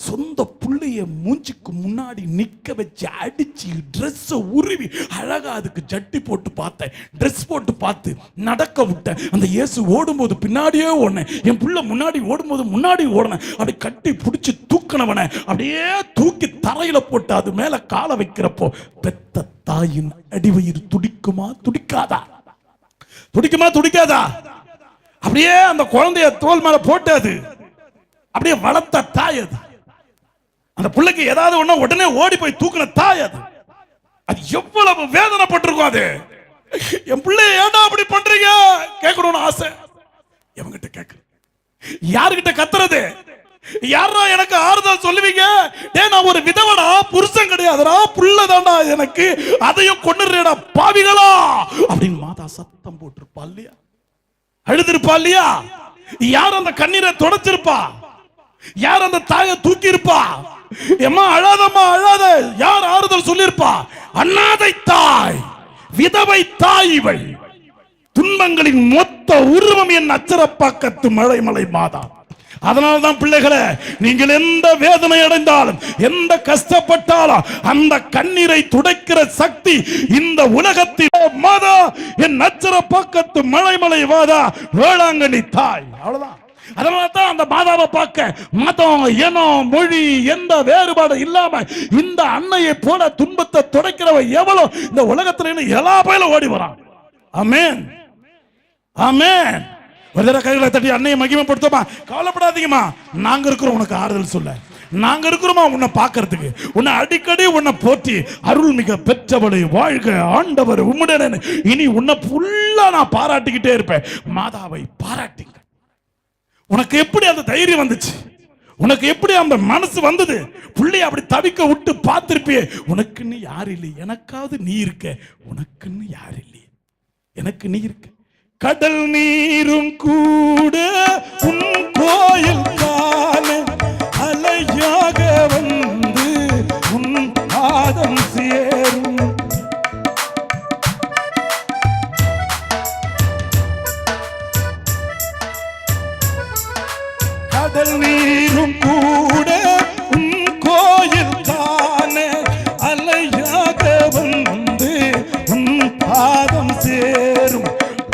சொந்த புள்ளைய புள்ளைய மூஞ்சிக்கு முன்னாடி நிக்க வச்சு அடிச்சு ட்ரெஸ் உருவி அழகா அதுக்கு ஜட்டி போட்டு பார்த்தேன், ட்ரெஸ் போட்டு பார்த்து நடக்க விட்டேன். அந்த இயேசு ஓடும்போது பின்னாடியே ஓடினேன், என் புள்ள முன்னாடி ஓடும்போது முன்னாடி ஓடினேன். அப்படி கட்டி பிடிச்சி தூக்கினவனை அப்படியே தூக்கி தரையில போட்டு அது மேல காலை வைக்கிறப்போ பெத்த தாயின் அடிவயிறு துடிக்குமா துடிக்காதா? துடிக்குமா துடிக்காதா? அப்படியே அந்த குழந்தைய தோல் மேல போட்டு அது அப்படியே வளர்த்த தாய் அது. அந்த பிள்ளைக்கு ஏதாவது ஒண்ணா உடனே ஓடி போய் தூக்கின தாய் அது. அது எவ்வளவு வேதனைப்பட்டிருக்கும். அது என் பிள்ளைய ஏன்டா அப்படி பண்றீங்க கேட்கணும்னு ஆசை. எவங்கிட்ட கேட்கறது? யாருகிட்ட கத்துறது? யாரா எனக்கு ஆறுதல் சொல்லுவீங்க? நான் ஒரு விதவடா, புருஷன் கிடையாதுடா, புள்ளதாண்டா எனக்கு, அதையும் கொண்டுறா பாவிகளா அப்படின்னு மாதா சத்தம் போட்டிருப்பா இல்லையா? அழுதிருப்பா இல்லையா? யார் அந்த கண்ணீரை தொடச்சிருப்பா? யார் அந்த தாயை தூக்கி இருப்பா? எம்மா அழாதம்மா அழாத யார் ஆறுதல் சொல்லிருப்பா? அண்ணாதை தாய், விதவை தாய். இவள் துன்பங்களின் மொத்த உருவம் என் அச்சரப்பாக்கத்து மழை மாதா. அதனால்தான் பிள்ளைகளே, நீங்கள் எந்த வேதனை அடைந்தாலும் எந்த கஷ்டப்பட்டாலும் அந்த கண்ணீரை துடைக்கிற சக்தி இந்த உலகத்தில் மாதா, என் அச்சரப்பாக்கத்து மழை வாதா வேளாங்கண்ணி தாய். அவ்வளவுதான். அதனால்தான் அந்த மாதாவை பார்க்க மதம், இனம், மொழி எந்த வேறுபாடு இல்லாம இந்த அன்னையை போல துன்பத்தை துடைக்கிறவ எவ்வளவு இந்த உலகத்துல எல்லா பயிலும் ஓடி வரான். ஆமென், ஆமென். ஒரு தடவை கைகளை தட்டி அன்னையை மகிமைப்படுத்தமா. கவலைப்படாதீங்கம்மா, நாங்க இருக்கிறோம் உனக்கு ஆறுதல் சொல்ல. நாங்க இருக்கிறோமா உன்னை பார்க்கறதுக்கு, உன்னை அடிக்கடி உன்னை போற்றி அருள்மிக பெற்றவளை வாழ்க ஆண்டவர் உம்முடன். இனி உன்னை ஃபுல்லா நான் பாராட்டிக்கிட்டே இருப்பேன். மாதாவை பாராட்டிங்க. உனக்கு எப்படி அந்த தைரியம் வந்துச்சு? உனக்கு எப்படி அந்த மனசு வந்தது? புள்ளைய அப்படி தவிக்க விட்டு பார்த்திருப்பியே. உனக்குன்னு யார் இல்லை, எனக்காவது நீ இருக்க. உனக்குன்னு யார் இல்லை, எனக்கு நீ இருக்க. கடல் நீரும் கூட உன் கோயில் தானே அலையாக வந்து உன் பாதம் சேரும். கடல் நீரும் கூட உன் கோயில் தானே அலையாக வந்து உன் பாதம் சேரும்.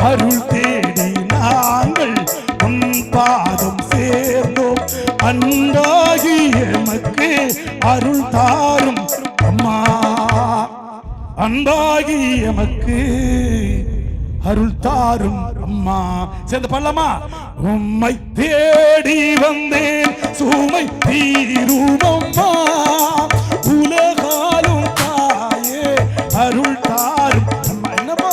அருள் தேடி நாங்கள் உன் பாதம் சேர்ந்தோம். அன்பாகி எமக்கு அருள் தாரும் அம்மா, அன்பாகி எமக்கு அருள் தாரும் அம்மா. சேர்ந்து பாடலாமா? உம்மை தேடி வந்தேன் சுமை தீருமம்மா, உலகாலும் தாயே அருள் தாரும் அம்மா. என்னப்பா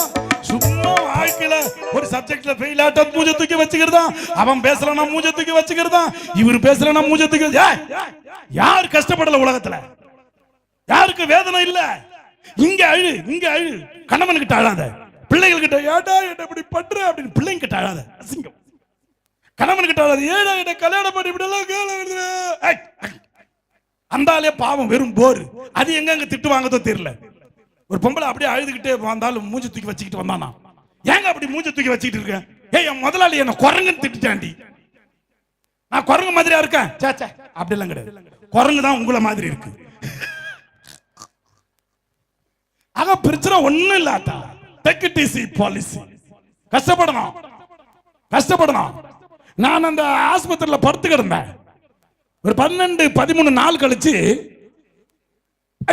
சும்மா வாழ்க்கையில ஒரு சப்ஜெக்ட்ல ஃபெயில் ஆட்ட மூஞ்ச தூக்கி வச்சுக்கிறதா? அவன் பேசுறானா மூஞ்ச தூக்கி வச்சுக்கிறதா? இவர் பேசுறானா மூஞ்ச தூக்கி. யார் கஷ்டப்படல உலகத்துல? யாருக்கு வேதனை இல்ல? இங்க அழு, இங்க அழு. கணவன்கிட்ட அழாத, பிள்ளைகள் கிட்ட ஏடா என்ன இப்படி பண்ற அப்படின்னு பிள்ளைங்க கிட்ட அழாத, அசிங்கம். கணவன் கிட்ட அழாத, ஏடா என்ன கல்யாணம் பண்ணி இப்படி எல்லாம். அந்த ஆளே பாவம், வெறும் போர். அது எங்க திட்டு வாங்கதோ தெரியல. ஒரு பொம்பளை அப்படியே அழுதுகிட்டே வந்தாலும் மூஞ்சி தூக்கி வச்சுக்கிட்டு வந்தானா? ஏங்க அப்படி மூஞ்சி தூக்கி வச்சுக்கிட்டு இருக்கேன்? என் முதலாளி என்ன குரங்குன்னு திட்டாண்டி, நான் குரங்கு மாதிரியா இருக்கேன்? சேச்சே, அப்படி எல்லாம் கிடையாது. குரங்கு தான் உங்களை மாதிரி இருக்கு. ஆக பிரச்சனை ஒண்ணும் இல்லாட்டா டேக் இட் ஈஸி பாலிசி. கஷ்டப்படணும், கஷ்டப்படணும். நான் அந்த ஆஸ்பத்திரியில் படுத்து கிடந்தேன். ஒரு 12-13 நாள் கழிச்சு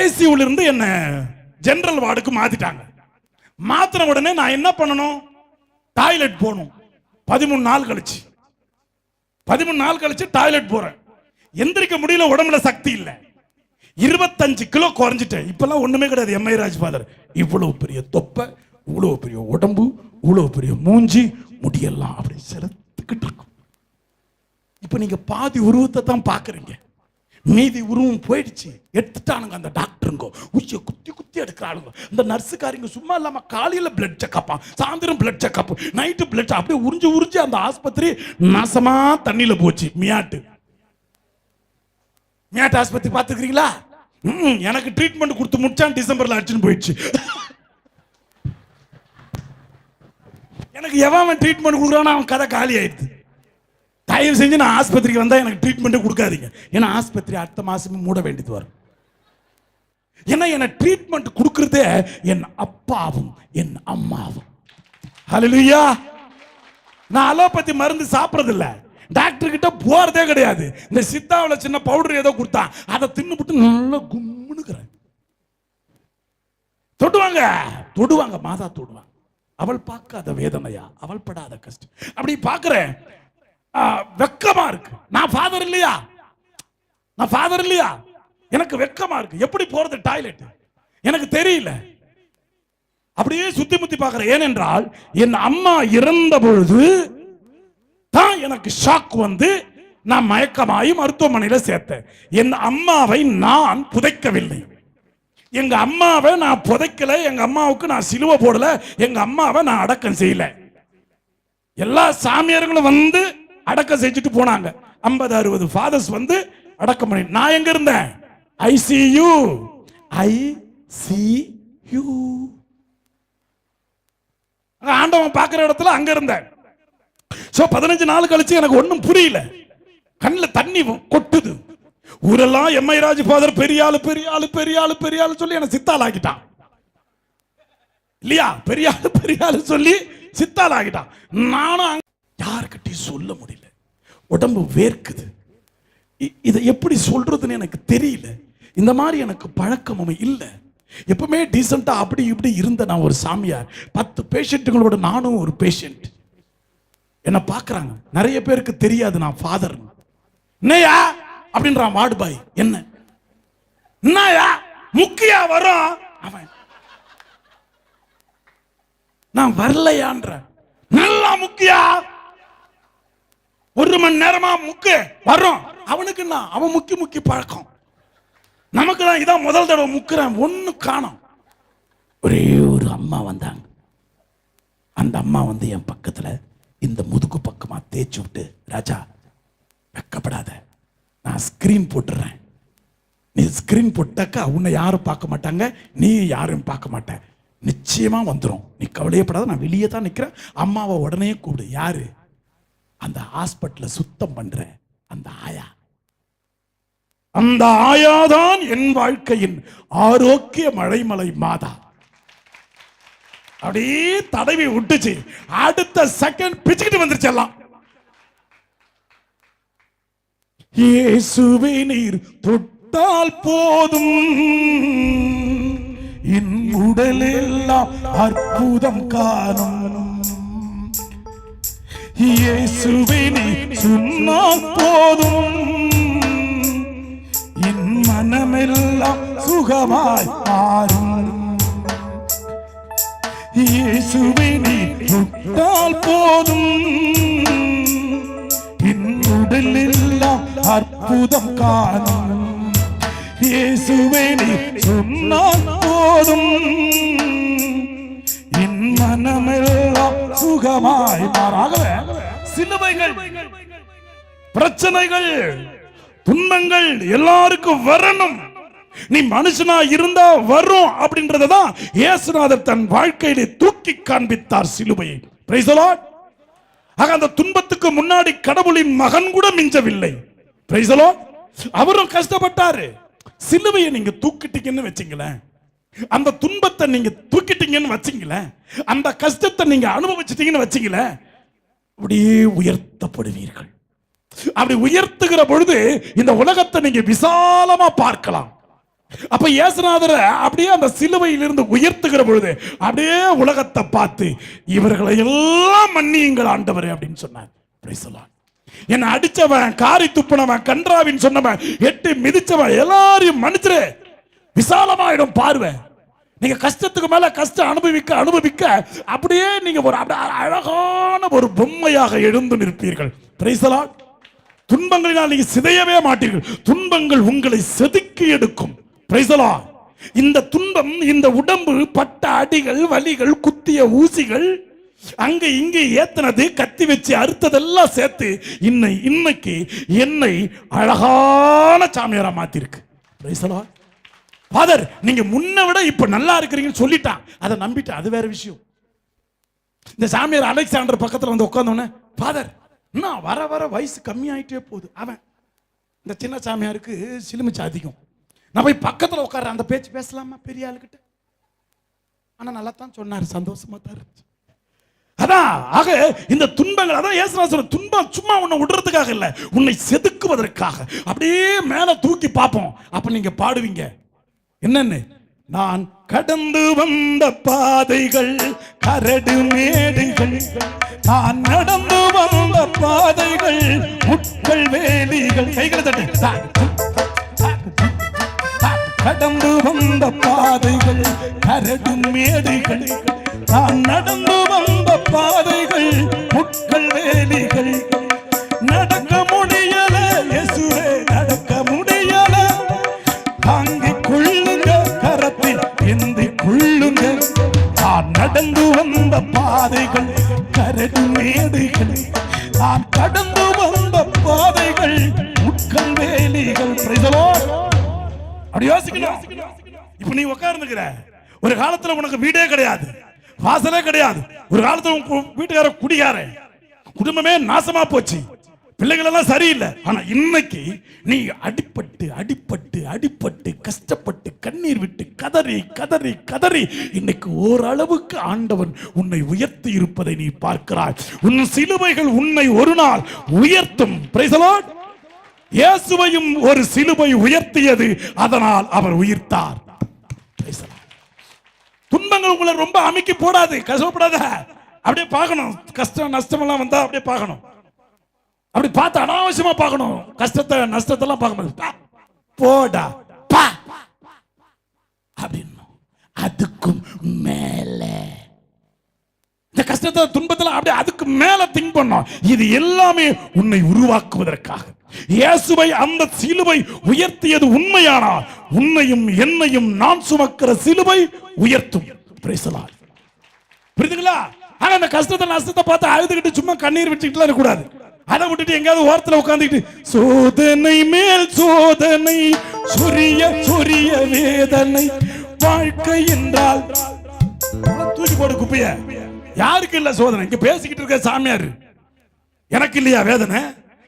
ஐசியூல இருந்து என்ன ஜெனரல் வார்டுக்கு மாத்திட்டாங்க. மாத்தின உடனே நான் என்ன பண்ணணும்? டாய்லெட் போகணும். 13 நாள் கழிச்சு 13 நாள் கழிச்சு டாய்லெட் போறேன். எந்திரிக்க முடியல, உடம்புல சக்தி இல்லை. 25 கிலோ குறைஞ்சிட்டேன். இப்பெல்லாம் ஒண்ணுமே கிடையாது. எம்ஐ ராஜ்பாதர் இவ்வளவு பெரிய தொப்பை, இவ்வளவு பெரிய உடம்பு, இவ்வளவு பெரிய மூஞ்சி, முடியெல்லாம் அப்படி செலுத்துக்கிட்டு இருக்கும். இப்ப நீங்க பாதி உருவத்தை தான் பாக்குறீங்க, மீதி உருவம் போயிடுச்சு. எடுத்துட்டானுங்க அந்த டாக்டருங்க, ஊசியை குத்தி குத்தி எடுக்கிறாளுங்க. இந்த நர்ஸுக்காரிங்க சும்மா இல்லாம காலையில பிளட் செக்கப், சாயந்தரம் பிளட் செக்கப், நைட்டு பிளட், அப்படியே உறிஞ்சு உறிஞ்சு அந்த ஆஸ்பத்திரி நாசமா தண்ணியில போச்சு. மியாட்டு ஆஸ்பத்திரி பாத்துக்கிறீங்களா? எனக்கு ட்ரீட்மெண்ட் கொடுத்து முடிச்சான், டிசம்பர்ல அடிச்சுன்னு போயிடுச்சு. எனக்கு எவன் ட்ரீட்மெண்ட் கொடுக்குறான் அவன் கதை காலி ஆயிடுது. தயவு செஞ்சு நான் ஆஸ்பத்திரிக்கு வந்தா எனக்கு ட்ரீட்மெண்ட் கொடுக்காதீங்க. ஏன்னா ஆஸ்பத்திரி அடுத்த மாசமே மூட வேண்டியது வரும். ஏன்னா என்ன ட்ரீட்மெண்ட் கொடுக்கறதே என் அப்பாவும் என் அம்மாவும். ஹல்லேலூயா. நான் அலோபதி மருந்து சாப்பிடுறது இல்ல, டாக்டர் கிட்ட போறதே கிடையாது. இந்த சித்தாவில் சின்ன பவுடர் ஏதோ கொடுத்தா அதை தின்னுபிட்டு நல்லா கும்முனுக்கிறேன். தொடுவாங்க தொடுவாங்க, மாதா தொடுவாங்க. அவள் பார்க்காத வேதனையா, அவள் படாத கஷ்டம். அப்படி பார்க்கிறேன், வெக்கமா இருக்கு. நான் ஃபாதர் இல்லையா, நான் ஃபாதர் இல்லையா, எனக்கு வெக்கமா இருக்கு. எப்படி போறது டாய்லெட் எனக்கு தெரியல. அப்படியே சுத்தி முத்தி பார்க்கிறேன். ஏனென்றால் என் அம்மா இறந்த பொழுது தான் எனக்கு ஷாக் வந்து நான் மயக்கமாயி மருத்துவமனையில் சேர்த்தேன். என் அம்மாவை நான் புதைக்கவில்லை, எங்க அம்மாவை நான் புதைக்கல, எங்க அம்மாவுக்கு நான் சிலுவை போடல, எங்க அம்மாவை நான் அடக்கம் செய்யல. எல்லா சாமியார்களும் வந்து அடக்கம் செஞ்சுட்டு போனாங்க. 50-60 ஃபாதர்ஸ் வந்து அடக்கம் பண்ணி, நான் எங்க இருந்தேன்? ஐசியூ. ஐசியூ ஆண்டவன் பார்க்கிற இடத்துல அங்க இருந்தேன். 15 நாள் கழிச்சு எனக்கு ஒண்ணும் புரியல, கண்ணில் தண்ணி கொட்டுது. ஊரெல்லாம் எம்ஐ ராஜ் ஃபாதர் பெரிய ஆளு பெரிய ஆளு பெரிய ஆளு பெரிய ஆளு சொல்லி என்ன சித்தால் ஆகிட்டான் இல்லையா? பெரிய ஆளு பெரிய ஆளு சொல்லி சித்தால் ஆகிட்டான். நானும் யாருக்கிட்டையும் சொல்ல முடியல, உடம்பு வேர்க்குது. இதை எப்படி சொல்றதுன்னு எனக்கு தெரியல. இந்த மாதிரி எனக்கு பழக்கமும் இல்லை. எப்பவுமே டீசெண்டா அப்படி இப்படி இருந்த நான் ஒரு சாமியார். 10 பேஷண்ட்டுகளோட நானும் ஒரு பேஷண்ட். என்ன பார்க்கறாங்க, நிறைய பேருக்கு தெரியாது நான் ஃபாதர். என்னையா அப்படின்றான் வார்டு பாய். என்னயா முக்கியா வரும் அவன், நான் வரலையான்ற. நல்லா முக்கியா 1 மணி நேரமா முக்கு வரும். அவனுக்கு அவன் முக்கி முக்கி பழக்கம். நமக்கு தான் இதான் முதல் தடவை முக்குறேன், ஒண்ணு காணோம். ஒரே ஒரு அம்மா வந்தாங்க. அந்த அம்மா வந்து என் பக்கத்துல இந்த முதுகு பக்கமா தேய்ச்சி விட்டு, ராஜா வெக்கப்படாத, நான் ஸ்கிரீன் போட்டுறேன். நீ ஸ்கிரீன் போட்டாக்கா உன்னை யாரும் பார்க்க மாட்டாங்க, நீ யாரும் பார்க்க மாட்டேன், நிச்சயமா வந்துடும், நீ கவலையப்படாத, நான் வெளியே தான் நிற்கிறேன். அம்மாவை உடனே கூப்பிடு. யாரு? அந்த ஹாஸ்பிட்டல சுத்தம் பண்ற அந்த ஆயா. அந்த ஆயாதான் என் வாழ்க்கையின் ஆரோக்கிய மழைமலை மாதா. அப்படியே தடவி விட்டுச்சு, அடுத்த செகண்ட் பிச்சுக்கிட்டு வந்துருச்சு எல்லாம். இயேசுவே நீர் தொட்டால் போதும், என் உடலெல்லாம் அற்புதம் காணும். இயேசுவே நீர் சொன்னால் போதும், என் மனமெல்லாம் சுகமாய் மாறும். இயேசுவே நீர் தொட்டால் போதும், என் உடலெல்லாம் அற்புதம் காணும். இயேசுவே நீர் சொன்னால் போதும், என் மனமெல்லாம் சுகமாய் மாறாகவே. சிலுவைகள், பிரச்சனைகள், துன்பங்கள் எல்லாருக்கும் வரணும். நீ மனுஷனா இருந்தா வரும் அப்படின்றதான் இயேசுநாதர் தன் வாழ்க்கையிலே தூக்கி காண்பித்தார் சிலுவையை. Price the Lord. ஆக அந்த துன்பத்துக்கு முன்னாடி கடவுளின் மகன் கூட மிஞ்சவில்லை. Price the Lord. அவரும் கஷ்டப்பட்டாரு. சிலுவையை நீங்க தூக்கிட்டீங்கன்னு வச்சீங்களேன், அந்த துன்பத்தை நீங்க தூக்கிட்டீங்கன்னு வச்சீங்களேன், அந்த கஷ்டத்தை நீங்க அனுபவிச்சிட்டீங்கன்னு வச்சீங்களேன், அப்படியே உயர்த்தப்படுவீர்கள். அப்படி உயர்த்துகிற பொழுது இந்த உலகத்தை நீங்க விசாலமா பார்க்கலாம். அப்ப இயேசுநாதர் அப்படியே அந்த சிலுவையிலிருந்து உயர்த்துகிற பொழுது அப்படியே உலகத்தை பார்த்து இவர்களை எல்லாம் மன்னியுங்கள் ஆண்டவரே அப்படின்னு சொன்னார். Price the Lord. என்ன அடிச்சவன், காரி துப்புனவன், கன்றாவின் சொன்னவன், எட்டி மிதிச்சவன் எல்லாரையும் மன்னிச்சிரு. விசாலமாயிடும் பார்வை. நீங்க கஷ்டத்துக்கு மேல கஷ்டம் அனுபவிக்க அனுபவிக்க அப்படியே நீங்க ஒரு அழகான ஒரு பொம்மையாக எழுந்து நிற்பீர்கள். Price the Lord. துன்பங்களினால் நீங்க சிதையவே மாட்டீர்கள். துன்பங்கள் உங்களை செதுக்கி எடுக்கும். Price the Lord. இந்த துன்பம், இந்த உடம்பு பட்ட அடிகள், வலிகள், குத்திய ஊசிகள், அங்க இங்க ஏத்தனது, கத்தி வச்சு அறுத்ததெல்லாம் சேர்த்து இன்னைக்கு என்னை அழகான சாமியாரா மாத்திருக்கு. Praise the lord. ஃபாதர் நீங்க முன்ன விட இப்ப நல்லா இருக்கிறீங்கன்னு சொல்லிட்டான், அதை நம்பிட்டேன், அது வேற விஷயம். இந்த சாமியார் அலெக்சாண்டர் பக்கத்துல வந்து உட்கார்ந்தோன்னே, ஃபாதர் இன்னும் வர வர வயசு கம்மியாயிட்டே போகுது. அவன் இந்த சின்ன சாமியாருக்கு சிலுமிச்சு அதிகம். நான் போய் பக்கத்தில் உட்கார அந்த பேச்சு பேசலாமா பெரிய ஆளுகிட்ட? ஆனா நல்லா தான் சொன்னாரு, சந்தோஷமா தான் இருந்துச்சு. அதான் ஆக இந்த துன்பங்கள், அதான் இயேசுநாதர் சொன்ன துன்பம் சும்மா உன்னை விடுறதுக்காக இல்ல, உன்னை செதுக்குவதற்காக. அப்படியே மேல தூக்கி பார்ப்போம். அப்ப நீங்க பாடுவீங்க என்னன்னு, நான் கடந்து வந்த பாதைகள் கரடு மேடுகள், நான் நடந்து வந்த பாதைகள் முட்கள் வேலிகள். கைகளை தட்டு. கடந்து வந்த பாதைகள் கரடு மேடுகள், நான் நடந்து வந்த பாதைகள் முட்கள் வேலிகள். நடக்க முடியல இயேசுவே, நடக்க முடியல, தாங்கிக் கொள்ளுங்க கரத்தில் ஏந்திக் கொள்ளுங்க. நான் நடந்து வந்த பாதைகள் கரடு மேடுகள், நான் கடந்து வந்த பாதைகள் முட்கள் வேலிகள். அப்படி யோசிக்கணும். இப்ப நீ உட்கார்ந்துக்கிற, ஒரு காலத்துல உனக்கு வீடே கிடையாது, வாசலே கிடையாது. ஒரு காலத்துல வீட்டுக்கார குடிகாரன், குடும்பமே நாசமா போச்சு, பிள்ளைகள் எல்லாம் சரியில்லை. ஆனா இன்னைக்கு நீ அடிப்பட்டு அடிப்பட்டு அடிப்பட்டு கஷ்டப்பட்டு கண்ணீர் விட்டு கதறி கதறி கதறி இன்னைக்கு ஓரளவுக்கு ஆண்டவன் உன்னை உயர்த்தி இருப்பதை நீ பார்க்கிறாய். உன் சிலுவைகள் உன்னை ஒரு நாள் உயர்த்தும். Price the Lord. இயேசுவையும் ஒரு சிலுவை உயர்த்தியது, அதனால் அவர் உயிர்த்தார். துன்பங்கள் உங்களை ரொம்ப அமைக்கி போடாது, கஷ்டப்படாத. அப்படியே பார்க்கணும், கஷ்டம் நஷ்டம் எல்லாம் வந்தா அப்படியே பார்க்கணும். அப்படி பார்த்து அனாவசியமா பார்க்கணும், கஷ்டத்தை நஷ்டத்தெல்லாம் பார்க்க போடா பா அப்படின்னு. அதுக்கும் மேல இந்த கஷ்டத்தை துன்பத்தில் அப்படியே அதுக்கு மேல திங்க் பண்ணோம். இது எல்லாமே உன்னை உருவாக்குவதற்காக. இயேசுவை அந்த சிலுவை உயர்த்தியது உண்மையானால் உன்னையும் என்னையும் நான் சுமக்கிற சிலுவை உயர்த்தும். புரியுதுங்களா? ஆனா அந்த கஷ்டத்தை நஷ்டத்தை பார்த்து அழுதுகிட்டு சும்மா கண்ணீர் விட்டுக்கிட்டு இருக்கக்கூடாது. அதை விட்டுட்டு எங்கேயாவது ஓரத்தில் உட்காந்துக்கிட்டு சோதனை மேல் சோதனை சொரிய சொரிய வேதனை வாழ்க்கை என்றால் தூக்கி போடு குப்பைய. யாருக்கு இல்ல சோதனை? இங்க பேசிக்கிட்டு இருக்க சாமியார், எனக்கு இல்லையா வேதனை?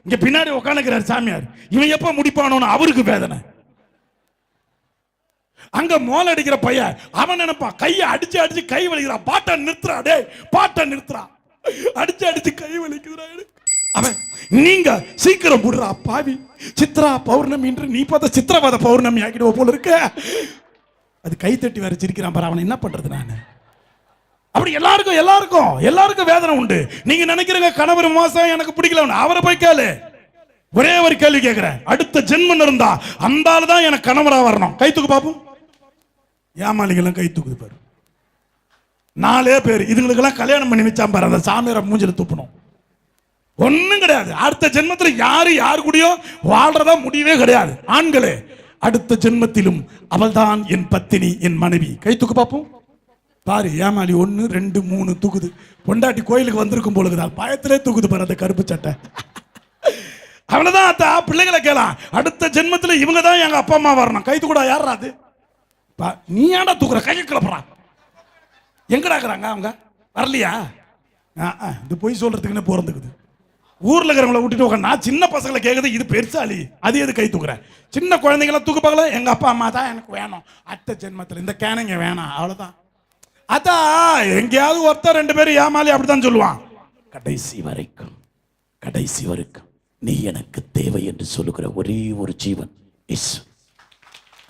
இங்க பின்னாடி உட்காந்துக்கிறார் சாமியார், இவன் எப்ப முடிப்பானோன்னு அவருக்கு வேதனை. அங்க மோல அடிக்கிற பையன் அவன் நினைப்பான், கையை அடிச்சு அடிச்சு கை வலிக்கிறான், பாட்டை நிறுத்துறா, டே பாட்டை நிறுத்துறா, அடிச்சு அடிச்சு கை வலிக்கிறான் அவன். நீங்க சீக்கிரம் போடுறா பாவி, சித்ரா பௌர்ணமி என்று நீ பார்த்த சித்திரவாத பௌர்ணமி ஆக்கிடுவ போல இருக்க. அது கை தட்டி வேற சிரிக்கிறான் பாரு, அவன் என்ன பண்றது? நான் அப்படி எல்லாருக்கும் எல்லாருக்கும் எல்லாருக்கும் வேதனை உண்டு. நீங்க நினைக்கிறீங்க கணவர் மோசம் எனக்கு பிடிக்கல, அவரை போய் கேளு. ஒரே ஒரு கேள்வி கேட்கிறேன், அடுத்த ஜென்மம் இருந்தா அந்த ஆளு தான் எனக்கு கணவரா வரணும். கை தூக்கு பாப்போம். ஏமாளிகளும் கை தூக்குது பாரு, 4 பேர். இதுங்களுக்கெல்லாம் கல்யாணம் பண்ணி வச்சான் பாரு, அந்த சாமியார மூஞ்சில துப்பணும். ஒண்ணும் கிடையாது. அடுத்த ஜென்மத்தில் யாரு யாரு கூடயோ வாழ்றதா முடியவே கிடையாது. ஆண்களே, அடுத்த ஜென்மத்திலும் அவள் தான் என் பத்தினி, என் மனைவி. கை தூக்கு பாப்போம். பாரு, ஏமாளி 1 2 3 தூக்குது. பொண்டாட்டி கோயிலுக்கு வந்திருக்கும் போலுக்குதான் பயத்திலே தூக்குது பாரு அந்த கருப்பு சட்டை. அவ்வளவுதான். அத்தா பிள்ளைகளை கேலாம், அடுத்த ஜென்மத்துல இவங்க தான் எங்க அப்பா அம்மா வரணும். கை தூக்குடா. யாரா அது? நீ ஏன்டா தூக்குற? கையை கிளப்புறான். எங்கடா இருக்கிறாங்க அவங்க? வரலையா? இது போய் சொல்றதுக்குன்னு பிறந்துக்குது. ஊர்ல இருக்கிறவங்களை விட்டுட்டு உட்காந்து நான் சின்ன பசங்களை கேட்குது, இது பெருசாலி அது எது கை தூக்குறேன்? சின்ன குழந்தைங்களாம் தூக்கு பார்க்கல, எங்க அப்பா அம்மா தான் எனக்கு வேணும் அடுத்த ஜென்மத்தில், இந்த கேனைங்க வேணாம், அவ்வளவுதான். அதான் எங்கேயாவது ஒருத்தர் 2 பேரும் ஏமாலி அப்படித்தான் சொல்லுவான். கடைசி வரைக்கும் கடைசி வரைக்கும் நீ எனக்கு தேவை என்று சொல்லுகிற ஒரே ஒரு ஜீவன் இயேசு.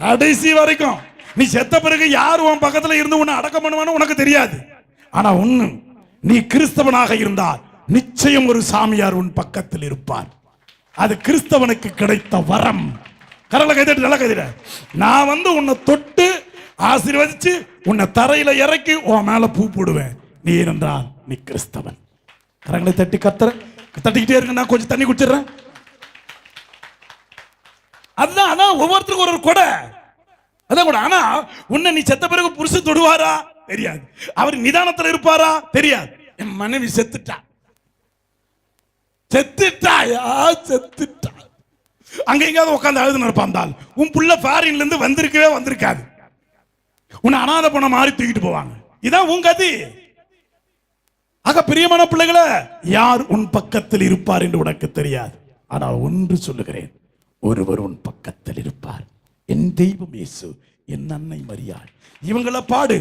கடைசி வரைக்கும் நீ செத்த பிறகு யார் உன் பக்கத்துல இருந்து உன்னை அடக்கம் பண்ணுவான்னு உனக்கு தெரியாது. ஆனா ஒண்ணு, நீ கிறிஸ்தவனாக இருந்தால் நிச்சயம் ஒரு சாமியார் உன் பக்கத்தில் இருப்பார். அது கிறிஸ்தவனுக்கு கிடைத்த வரம். கரல கைதட்டு, நல்லா கைதிட. நான் வந்து உன்னை தொட்டு ஆசீர்வதிச்சு உன்னை தரையில இறக்கி உன் மேல பூ போடுவேன். நீ என்றால் நீ கிறிஸ்தவன். கரங்களை தட்டி தட்டிக்கிட்டே இருக்கு. நான் கொஞ்சம் தண்ணி குடிச்சிடுறேன். அதுதான் அதான் ஒவ்வொருத்தருக்கும் ஒரு கொடை. அதான் கூட. ஆனா உன்னை நீ செத்த பிறகு புருஷன் தொடுவாரா தெரியாது, அவர் நிதானத்தில் இருப்பாரா தெரியாது. என் மனைவி செத்துட்டா செத்துட்டாயா செத்துட்டா அங்க எங்கேயாவது உட்காந்து அழுது நிற்பாந்தால் உன் புள்ள ஃபாரின்ல இருந்து வந்திருக்கவே வந்திருக்காது. உன்னை அனாதை போன மாதிரி தூக்கிட்டு போவாங்க. இதான் உன் கதி. ஆக பிரியமான பிள்ளைகளே, யார் உன் பக்கத்தில் இருப்பார் என்று உனக்கு தெரியாது. ஆனால் ஒன்று சொல்லுகிறேன், ஒருவர் உன் பக்கத்தில் இருப்பார். என் தெய்வம் இயேசு, என் அன்னை மரியாள். இவங்களை பாடு.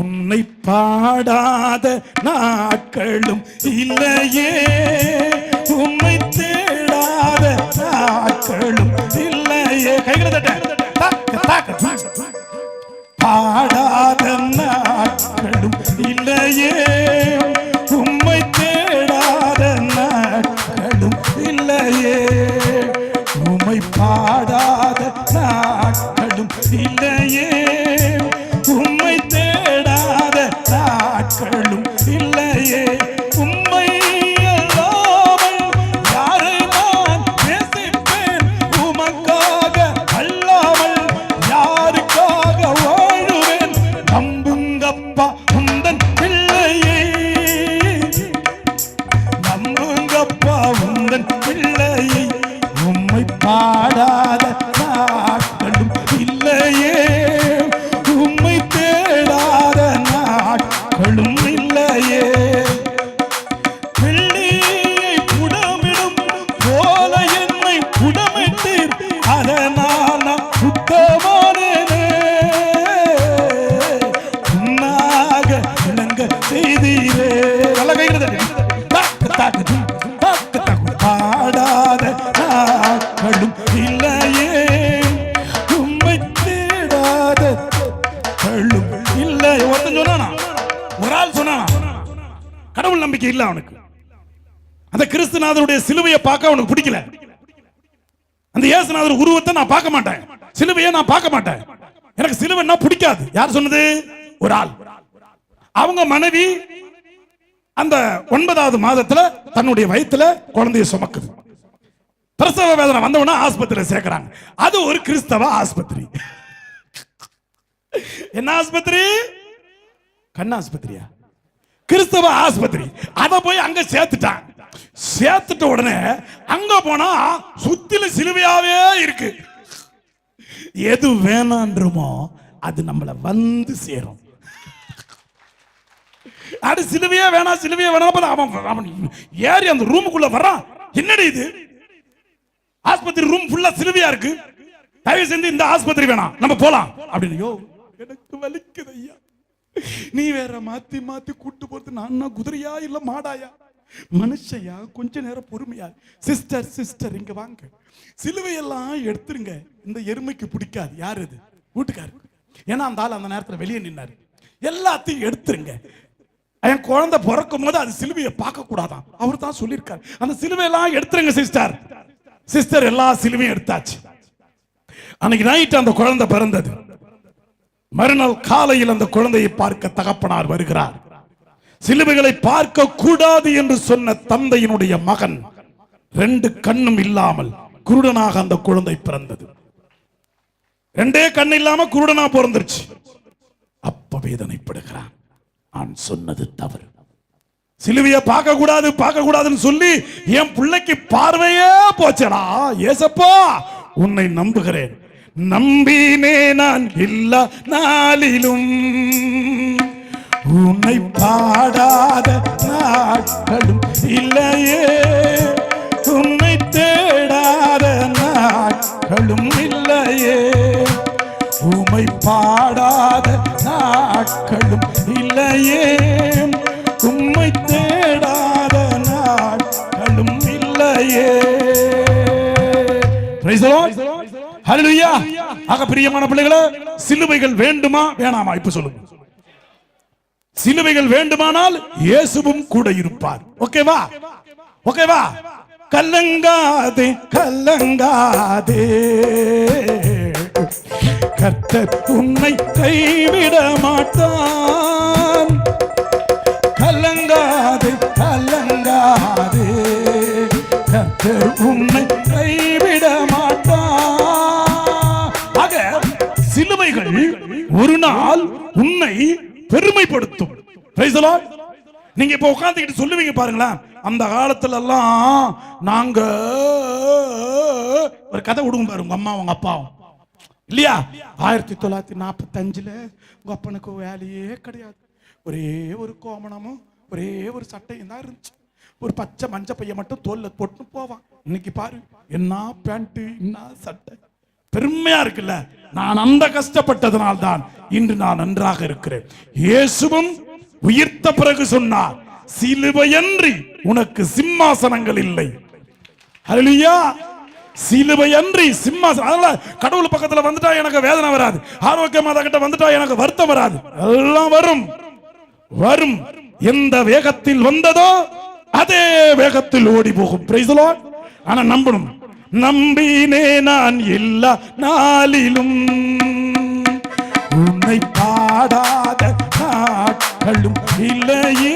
உன்னை பாடாத நாட்களும் இல்லையே, உன்னை தேடாத நாட்களும் இல்லையே. கைகளை தட்ட. பாடாத நாட்களும் இல்லையே, உம்மை தேடாத நாட்களும் இல்லையே, உம்மை பாடாத நாட்களும் இல்லையே, உம்மை தேடாத நாட்களும் இல்லையே. உம்மை அல்லாமல் யாரை நான் நேசிப்பேன், உமக்காக அல்லாமல் யாருக்காக வாழுவேன். நம்புங்கப்பா உந்தன் பிள்ளையே, நம்புங்கப்பா உந்தன் பிள்ளையை, உம்மை பாடாத நாட்களும் இல்லையே, உம்மை தேடாத நாட்களும் இல்லையே. வெள்ளியை புடமிடும் போல என்னை புடமிட்டீர், அதனால் நான் சுத்தமானேனே. உன்னாக விளங்க செய்தீரே. நல்ல கைகிறது. பாடாத நாட்களும் இல்லையே, உம்மை தேடாத நாட்களும் இல்லை. ஒருத்தன் சொன்னானா, ஒரு ஆள் சொன்னானா, கடவுள் நம்பிக்கை இல்ல அவனுக்கு. அந்த கிறிஸ்துநாதருடைய சிலுவையை பார்க்க அவனுக்கு பிடிக்கல. அந்த இயேசுநாதர் உருவத்தை நான் பார்க்க மாட்டேன், சிலுவையை நான் பார்க்க மாட்டேன், எனக்கு சிலுவைன்னா பிடிக்காது. யார் சொன்னது? ஒரு ஆள். அவங்க மனைவி அந்த 9வது மாதத்துல தன்னுடைய வயித்துல குழந்தையை சுமக்குது. பிரசவ வேதனை வந்தவன ஆஸ்பத்திரியில சேர்க்கிறாங்க. அது ஒரு கிறிஸ்தவ ஆஸ்பத்திரி. என்ன ஆஸ்பத்திரி? கண் ஆஸ்பத்திரியா? கிறிஸ்தவ ஆஸ்பத்திரி. அத போய் அங்க சேர்த்துட்டாங்க. சேர்த்துட்ட உடனே அங்க போனா சுத்தில சிலுவையாவே இருக்கு. எது வேணான்றமோ அது நம்மள வந்து சேரும். அது சிலுவையே வேணாம், சிலுவையே வேணாம். அவன் ஏறி அந்த ரூமுக்குள்ள வரான். என்னடி இது? ஆஸ்பத்திரி ரூம் ஃபுல்லா சிலுவையா இருக்கு, தயவு செஞ்சு இந்த ஆஸ்பத்திரி வேணாம், நம்ம போலாம் அப்படின்னு. யோ, எனக்கு வலிக்குது ஐயா, நீ வேற மாத்தி மாத்தி கூட்டு போறது. நான் குதிரையா இல்ல மாடாயா? மனுஷையா, கொஞ்ச நேரம் பொறுமையா. சிஸ்டர் சிஸ்டர் இங்க வாங்க, சிலுவையெல்லாம் எடுத்துருங்க, இந்த எருமைக்கு பிடிக்காது. யாரு இது? வீட்டுக்காரு. ஏன்னா அந்த ஆள் அந்த நேரத்தில் வெளியே நின்னாரு. எல்லாத்தையும் எடுத்துருங்க, என் குழந்தை பிறக்கும் போது அது சிலுவையை பார்க்க கூடாதான், அவர் தான் சொல்லியிருக்காரு. அந்த சிலுவையெல்லாம் எடுத்துருங்க சிஸ்டர். சிஸ்டர் எல்லா சிலுவையும் எடுத்தாச்சு. அன்னைக்கு நைட் அந்த குழந்தை பிறந்தது. மறுநாள் காலையில் அந்த குழந்தையை பார்க்க தகப்பனார் வருகிறார். சிலுவைகளை பார்க்க கூடாது என்று சொன்ன தந்தையினுடைய மகன் 2 கண்ணும் இல்லாமல் குருடனாக அந்த குழந்தை பிறந்தது. 2 கண்ணு இல்லாம குருடனா பிறந்துருச்சு. அப்ப வேதனைப்படுகிறான். நான் சொன்னது தவறு, சிலுவையை பார்க்க கூடாது பார்க்க கூடாதுன்னு சொல்லி என் பிள்ளைக்கு பார்வையே போச்சடா. ஏசப்பா, உன்னை நம்புகிறேன், நம்பினே நான் எல்லா நாளிலும், உன்னை பாடாத நாட்களும் இல்லையே, உன்னை தேடாத நாட்களும் இல்லையே, உம்மை பாடாத நாட்களும் இல்லையே, உம்மை தேடாத நாட்களும் இல்லையே. பிரைஸ் தி லார்ட், ஹல்லேலூயா. ஆக பிரியமான பிள்ளைகளே, சிலுவைகள் வேண்டுமா வேணாமா? இப்ப சொல்லுங்க. சிலுவைகள் வேண்டுமானால் இயேசுவும் கூட இருப்பார். ஓகேவா? ஓகேவா? கலங்காதே கலங்காதே, கர்த்தர் உன்னை கைவிட மாட்டான். கலங்காதே கலங்காதே, கர்த்தர் உன்னை கைவிட மாட்டான். ஆக சிலுவைகள் ஒரு நாள் உன்னை பெருமைப்படுத்தும். Price the Lord. நீங்க இப்ப உட்கார்ந்துக்கிட்டு சொல்லுவீங்க பாருங்களேன், அந்த காலத்துல எல்லாம் நாங்க ஒரு கதை விடுவோம் பாருங்க, உங்க அம்மா உங்க அப்பாவும் இல்லையா, 1945 உங்க அப்பனுக்கு வேலையே கிடையாது, ஒரே ஒரு கோமணமும் ஒரே ஒரு சட்டையும் தான் இருந்துச்சு. ஒரு பச்சை மஞ்ச பைய மட்டும் தோல்ல போட்டு போவான். இன்னைக்கு பாரு என்ன பேண்ட், என்ன சட்டை, பெருமையா இருக்குல்ல. நான் அந்த கஷ்டப்பட்டதனால் தான் இன்று நான் நன்றாக இருக்கிறேன். இயேசுவும் உயிர்த்த பிறகு சொன்னார், சிலுவையன்றி உனக்கு சிம்மாசனங்கள் இல்லை. ஹல்லேலூயா. சிலுவையன்றி சிம்மாசனம். அதனால கடவுள் பக்கத்துல வந்துட்டா எனக்கு வேதனை வராது, ஆரோக்கியமா கிட்ட வந்துட்டா எனக்கு வருத்தம் வராது. எல்லாம் வரும் வரும். எந்த வேகத்தில் வந்ததோ அதே வேகத்தில் ஓடி போகும். Price the Lord. ஆனா நம்பணும். நம்பினே நான் எல்லா நாளிலும் உன்னை பாடாத நாட்களும் இல்லையே,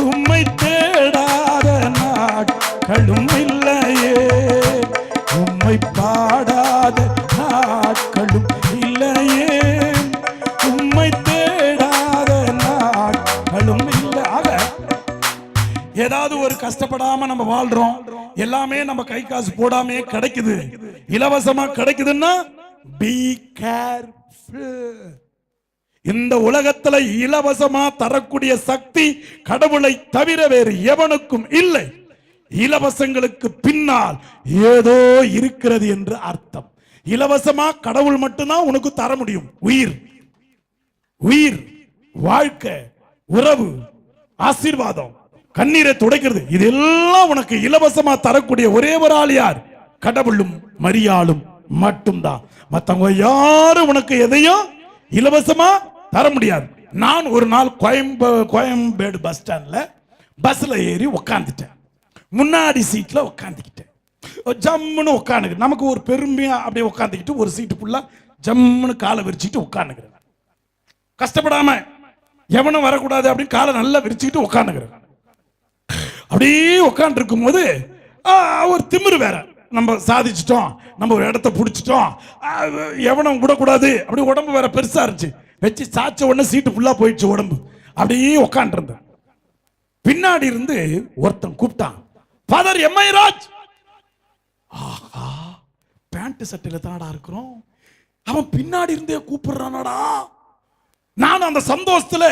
உம்மை தேடாத நாட்களும் இல்லையே, உம்மை பாடாத நாட்களும் இல்லையே, உம்மை தேடாத நாட்களும் இல்லை. ஆக ஏதாவது ஒரு கஷ்டப்படாம நம்ம வாழ்றோம், எல்லாமே நம்ம கை காசு போடாமே கிடைக்குது, இலவசமா கிடைக்குதுன்னா be careful. இந்த உலகத்துல இலவசமா தரக்கூடிய சக்தி கடவுளை தவிர வேறு எவனுக்கும் இல்லை. இலவசங்களுக்கு பின்னால் ஏதோ இருக்கிறது என்று அர்த்தம். இலவசமா கடவுள் மட்டும்தான் உனக்கு தர முடியும். உயிர், உயிர், வாழ்க்கை, உறவு, ஆசீர்வாதம், கண்ணீரை துடைக்கிறது, இதெல்லாம் உனக்கு இலவசமா தரக்கூடிய ஒரே ஒரு ஆள் யார்? கடவுளும் மரியாளும் மட்டும்தான். மத்தவங்க யாரும் உனக்கு எதையும் இலவசமா தர முடியாது. நான் ஒரு நாள் கோயம்பேடு பஸ் ஸ்டாண்ட்ல பஸ்ல ஏறி உட்காந்துட்டேன். முன்னாடி சீட்ல உட்காந்துக்கிட்டேன். ஜம்முன்னு உட்காந்துக்கிட்டு நமக்கு ஒரு பெருமையா அப்படியே உட்காந்துக்கிட்டு ஒரு சீட்டு ஃபுல்லா ஜம்முன்னு காலை விரிச்சுக்கிட்டு உட்காந்துக்கிறேன். கஷ்டப்படாம எவனும் வரக்கூடாது அப்படின்னு காலை நல்லா விரிச்சுக்கிட்டு உட்காந்துக்கிறேன். அப்படியே உட்காந்து இருக்கும் போது ஒரு திமிரு வேற, நம்ம சாதிச்சிட்டோம், நம்ம ஒரு இடத்த பிடிச்சிட்டோம், எவனும் விடக்கூடாது அப்படி. உடம்பு வேற பெருசா இருந்துச்சு, வச்சு சாச்ச உடனே சீட்டு ஃபுல்லா போயிடுச்சு உடம்பு. அப்படியே உட்காந்து இருந்தேன். பின்னாடி இருந்து ஒருத்தன் கூப்பிட்டான், ஃபாதர் எம்ஐ ராஜ். ஆஹா, பேண்ட் சட்டையில தானடா இருக்கிறோம், அவன் பின்னாடி இருந்தே கூப்பிடுறானடா. நான் அந்த சந்தோஷத்துல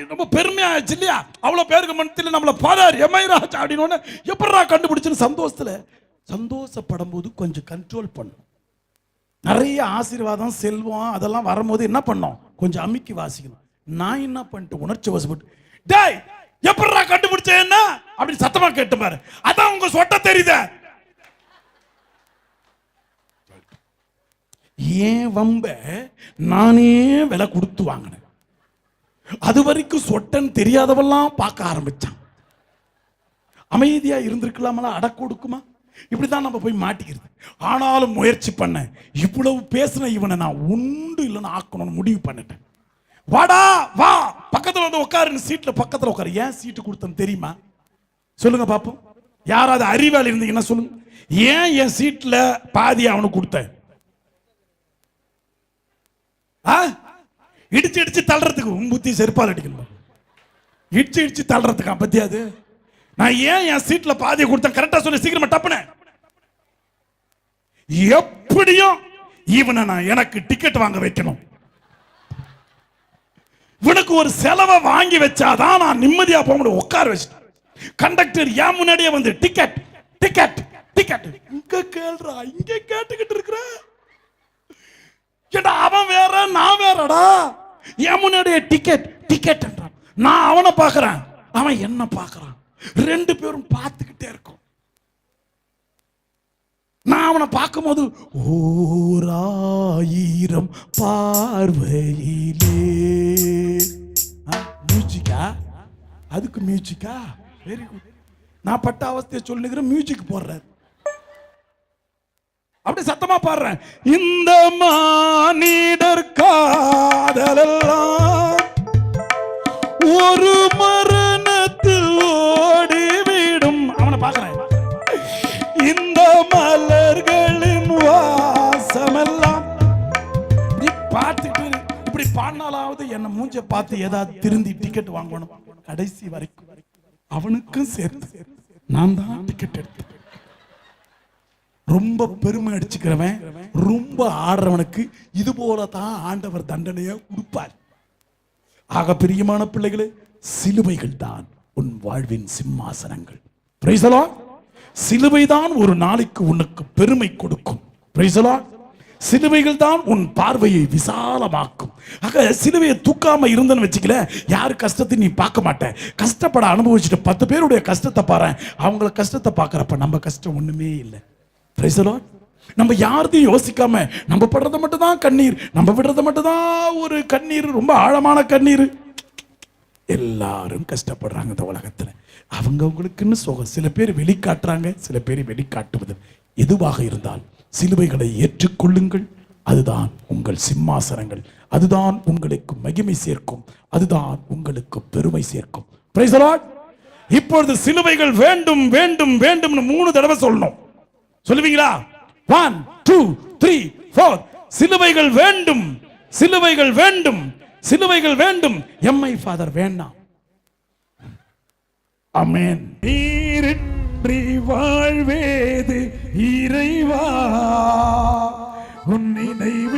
ரொம்ப பெருமையா ஆயிடுச்சு இல்லையா, அவ்வளவு பேருக்கு மனத்தில் நம்மள ஃபாதர் எம்ஐ ராஜ் அப்படின்னு எப்படா கண்டுபிடிச்சுன்னு சந்தோஷத்துல. சந்தோஷப்படும் போது கொஞ்சம் கண்ட்ரோல் பண்ணும். நிறைய ஆசீர்வாதம் செல்வம் அதெல்லாம் வரும்போது என்ன பண்ணோம், கொஞ்சம் அமுக்கி வாசிக்கணும். நான் என்ன பண்ணிட்டு உணர்ச்சி வசப்பட்டு, டேய் எப்படா கண்டுபிடிச்ச என்ன அப்படி சத்தமா கேட்டு பாரு, அதான் உங்க சொட்ட தெரியுத. ஏன் வம்ப நானே விலை கொடுத்து வாங்கினேன். அது வரைக்கும் சொட்டன் தெரியாதவெல்லாம் பார்க்க ஆரம்பிச்சான். அமைதியா இருந்திருக்கலாமல, அடக்க கொடுக்குமா, இப்படிதான் நம்ம போய் மாட்டிக்கிறது. ஆனாலும் முயற்சி பண்ண, இவ்வளவு பேசின இவனை நான் உண்டு இல்லைன்னு ஆக்கணும்னு முடிவு பண்ணிட்டேன். வாடா வா, பக்கத்துல வந்து உட்காரு, சீட்ல பக்கத்துல உட்காரு. ஏன் சீட்டு கொடுத்தேன்னு தெரியுமா? சொல்லுங்க பாப்போம். யாராவது அறிவாளி இருந்தீங்கன்னா சொல்லுங்க, ஏன் என் சீட்ல பாதி அவனுக்கு கொடுத்தேன்? இடிச்சு இடிச்சு தள்ளுறதுக்கு, புத்தி செருப்பால் அடிக்கணும். இடிச்சு இடிச்சு தள்ளுறதுக்கு பத்தியாது. நான் ஏன் என் சீட்ல பாதியை கொடுத்தேன் கரெக்டா சொல்லி சீக்கிரமா டப்புன. எப்படியும் இவனை நான் எனக்கு டிக்கெட் வாங்க வைக்கணும். இவனுக்கு ஒரு செலவை வாங்கி வச்சாதான் நான் நிம்மதியா போக முடியும். உட்கார வச்சுட்டேன். கண்டக்டர் ஏன் முன்னாடியே வந்து டிக்கெட் டிக்கெட் டிக்கெட் இங்க கேள்றா, இங்க கேட்டுக்கிட்டு இருக்கிற. அவன் வேற நான் வேறடா. என் முன்னாடியே டிக்கெட் டிக்கெட் என்றான். நான் அவனை பார்க்கிறேன், அவன் என்ன பார்க்கிறான். ரெண்டு பேரும் பார்த்துக்கிட்டே இருக்கும். நான் அவனை பார்க்கும் போது ஓராயிரம் பார்வையிலே மியூசிக்கா, அதுக்கு மியூசிக்கா, வெரி குட். நான் பட்ட அவஸ்தையை சொல்லுகிறேன், மியூசிக் போடுறாரு. அப்படி சத்தமா பாடுறேன். இந்த மானிடர் காதலெல்லாம் ஒரு மரணத்தில் ஓடிவிடும். அவனை பார்க்கிறேன். இந்த மலர்களின் வாசமெல்லாம் பார்த்துட்டு இப்படி பாடினாலாவது என்ன மூஞ்ச பார்த்து ஏதாவது திருந்தி டிக்கெட் வாங்கணும். கடைசி வரைக்கும் அவனுக்கும் சேர்த்து நான் தான் டிக்கெட் எடுத்தேன். ரொம்ப பெருமை அடிச்சுக்கிறவன், ரொம்ப ஆடுறவனுக்கு இது போல தான் ஆண்டவர் தண்டனையை கொடுப்பார். ஆக பிரியமான பிள்ளைகளே, சிலுவைகள் தான் உன் வாழ்வின் சிம்மாசனங்கள். Price the Lord. சிலுவைதான் ஒரு நாளைக்கு உனக்கு பெருமை கொடுக்கும். Price the Lord. சிலுவைகள் தான் உன் பார்வையை விசாலமாக்கும். ஆக சிலுவையை தூக்காம இருந்தன்னு வச்சுக்கல, யாரு கஷ்டத்தை நீ பார்க்க மாட்ட. கஷ்டப்பட அனுபவிச்சுட்டு 10 பேருடைய கஷ்டத்தை பாரு, அவங்கள கஷ்டத்தை பார்க்கறப்ப நம்ம கஷ்டம் ஒண்ணுமே இல்லை. Price the Lord. நம்ம யாரையும் யோசிக்காம நம்ம படுறத மட்டும் தான் கண்ணீர், நம்ம விடுறத மட்டும் தான் ஒரு கண்ணீர், ரொம்ப ஆழமான கண்ணீர். எல்லாரும் கஷ்டப்படுறாங்க இந்த உலகத்துல. அவங்களுக்குன்னு சோகம். சில பேர் வெளிக்காட்டுறாங்க, சில பேர் வெளிக்காட்டுவது. எதுவாக இருந்தால் சிலுவைகளை ஏற்றுக்கொள்ளுங்கள். அதுதான் உங்கள் சிம்மாசனங்கள். அதுதான் உங்களுக்கு மகிமை சேர்க்கும். அதுதான் உங்களுக்கு பெருமை சேர்க்கும். Price the Lord. இப்பொழுது சிலுவைகள் வேண்டும் வேண்டும் வேண்டும்னு 3 தடவை சொல்லணும். சொல்லுவீங்களா? 1 2 3 4. சிலுவைகள் வேண்டும், சிலுவைகள் வேண்டும், சிலுவைகள் வேண்டும். எம்மை ஃபாதர் வேண்டாம். ஆமென். நீரின்றி வாழ்வேது இறைவா, உன் நினைவு